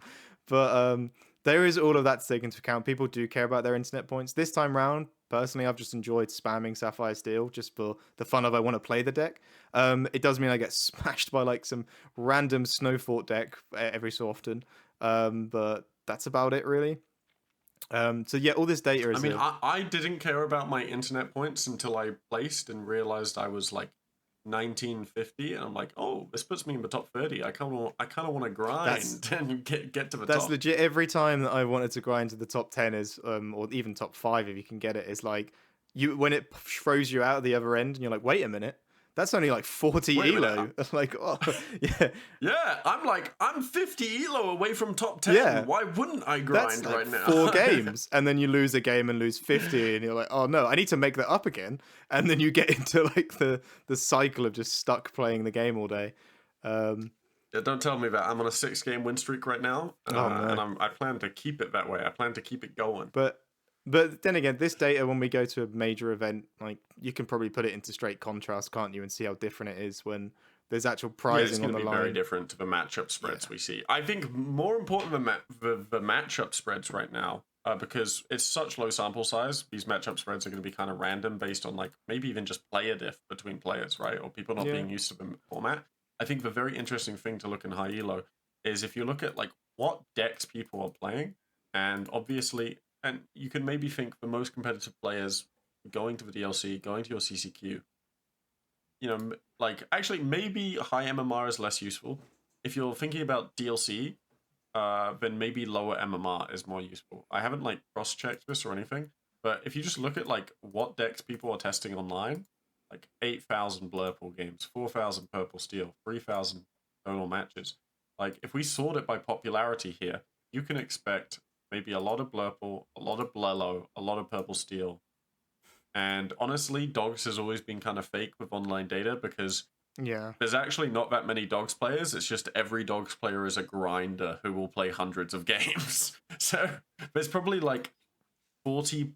but there is all of that to take into account. People do care about their internet points. This time round, personally, I've just enjoyed spamming Sapphire Steel just for the fun of I want to play the deck. It does mean I get smashed by like some random Snowfort deck every so often, but that's about it really. So yeah, all this data is. I mean, I didn't care about my internet points until I placed and realized I was like 1950, and I'm like, oh, this puts me in the top 30. I kind of want to grind and get to the top. That's legit. Every time that I wanted to grind to the top 10 is, or even top 5 if you can get it, is like when it throws you out at the other end, and you're like, wait a minute. That's only like 40 elo. Like, oh, yeah. Yeah, I'm 50 elo away from top 10. Yeah. Why wouldn't I grind right now? 4 games, and then you lose a game and lose 50, and you're like, oh no, I need to make that up again. And then you get into like the cycle of just stuck playing the game all day. Yeah, don't tell me that. I'm on a 6-game win streak right now, and I plan to keep it that way. I plan to keep it going. But then again, this data, when we go to a major event, like you can probably put it into straight contrast, can't you, and see how different it is when there's actual Yeah, it's prizing going on to the be line. very different to the matchup spreads we see. I think more important than the matchup spreads right now, because it's such low sample size. These matchup spreads are going to be kind of random based on like maybe even just player diff between players, right? Or people not being used to the format. I think the very interesting thing to look in high elo is if you look at like what decks people are playing, and obviously, and you can maybe think the most competitive players going to the DLC, going to your CCQ, you know, like actually maybe high MMR is less useful. If you're thinking about DLC, then maybe lower MMR is more useful. I haven't like cross-checked this or anything, but if you just look at like what decks people are testing online, like 8,000 Blurple games, 4,000 Purple Steel, 3,000 total matches. Like if we sort it by popularity here, you can expect maybe a lot of Blurple, a lot of Blello, a lot of Purple Steel, and honestly, dogs has always been kind of fake with online data because there's actually not that many dogs players. It's just every dogs player is a grinder who will play hundreds of games. So there's probably like 40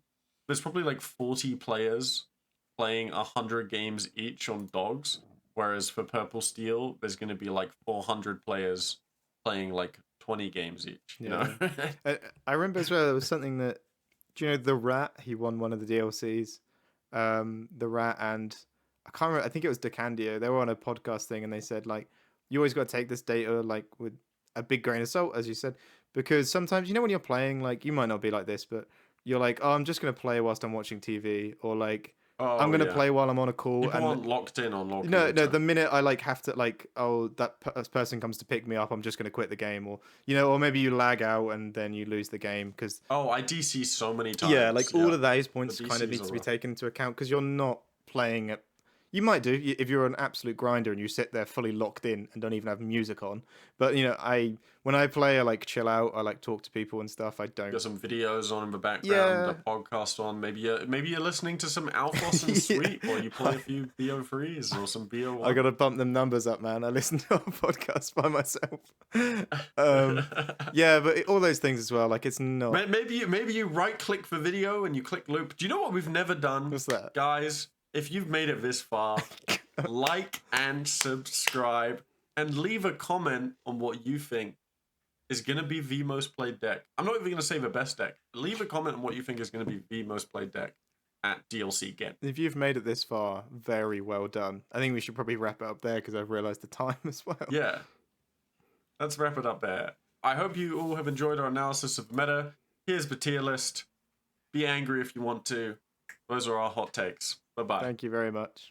there's probably like 40 players playing 100 games each on dogs, whereas for Purple Steel there's going to be like 400 players playing like 20 games each, you know. I remember as well there was something that, do you know the Rat? He won one of the DLCs. The Rat and I can't remember. I think it was DeCandio. They were on a podcast thing and they said like, you always got to take this data like with a big grain of salt, as you said, because sometimes when you're playing, like you might not be like this, but you're like, oh, I'm just gonna play whilst I'm watching TV, or like I'm gonna play while I'm on a call. People aren't locked in on logging. No. The minute I like have to like, oh, that person comes to pick me up, I'm just gonna quit the game, or or maybe you lag out and then you lose the game because. Oh, I DC so many times. Yeah, like all of those points kind of needs to be taken into account because you're not playing at. You might do if you're an absolute grinder and you sit there fully locked in and don't even have music on. But when I play, I like chill out. I like talk to people and stuff. I don't. Got some videos on in the background, a podcast on. Maybe you're listening to some Alphos and Sweet while you play a few BO3s or some BO1. I gotta bump them numbers up, man. I listen to a podcast by myself. Yeah, but all those things as well. Like it's not. Maybe you right click the video and you click loop. Do you know what we've never done? What's that, guys? If you've made it this far, like and subscribe and leave a comment on what you think is going to be the most played deck. I'm not even going to say the best deck. Leave a comment on what you think is going to be the most played deck at DLC Gen. If you've made it this far, very well done. I think we should probably wrap it up there because I've realised the time as well. Yeah. Let's wrap it up there. I hope you all have enjoyed our analysis of the meta. Here's the tier list. Be angry if you want to. Those are our hot takes. Bye-bye. Thank you very much.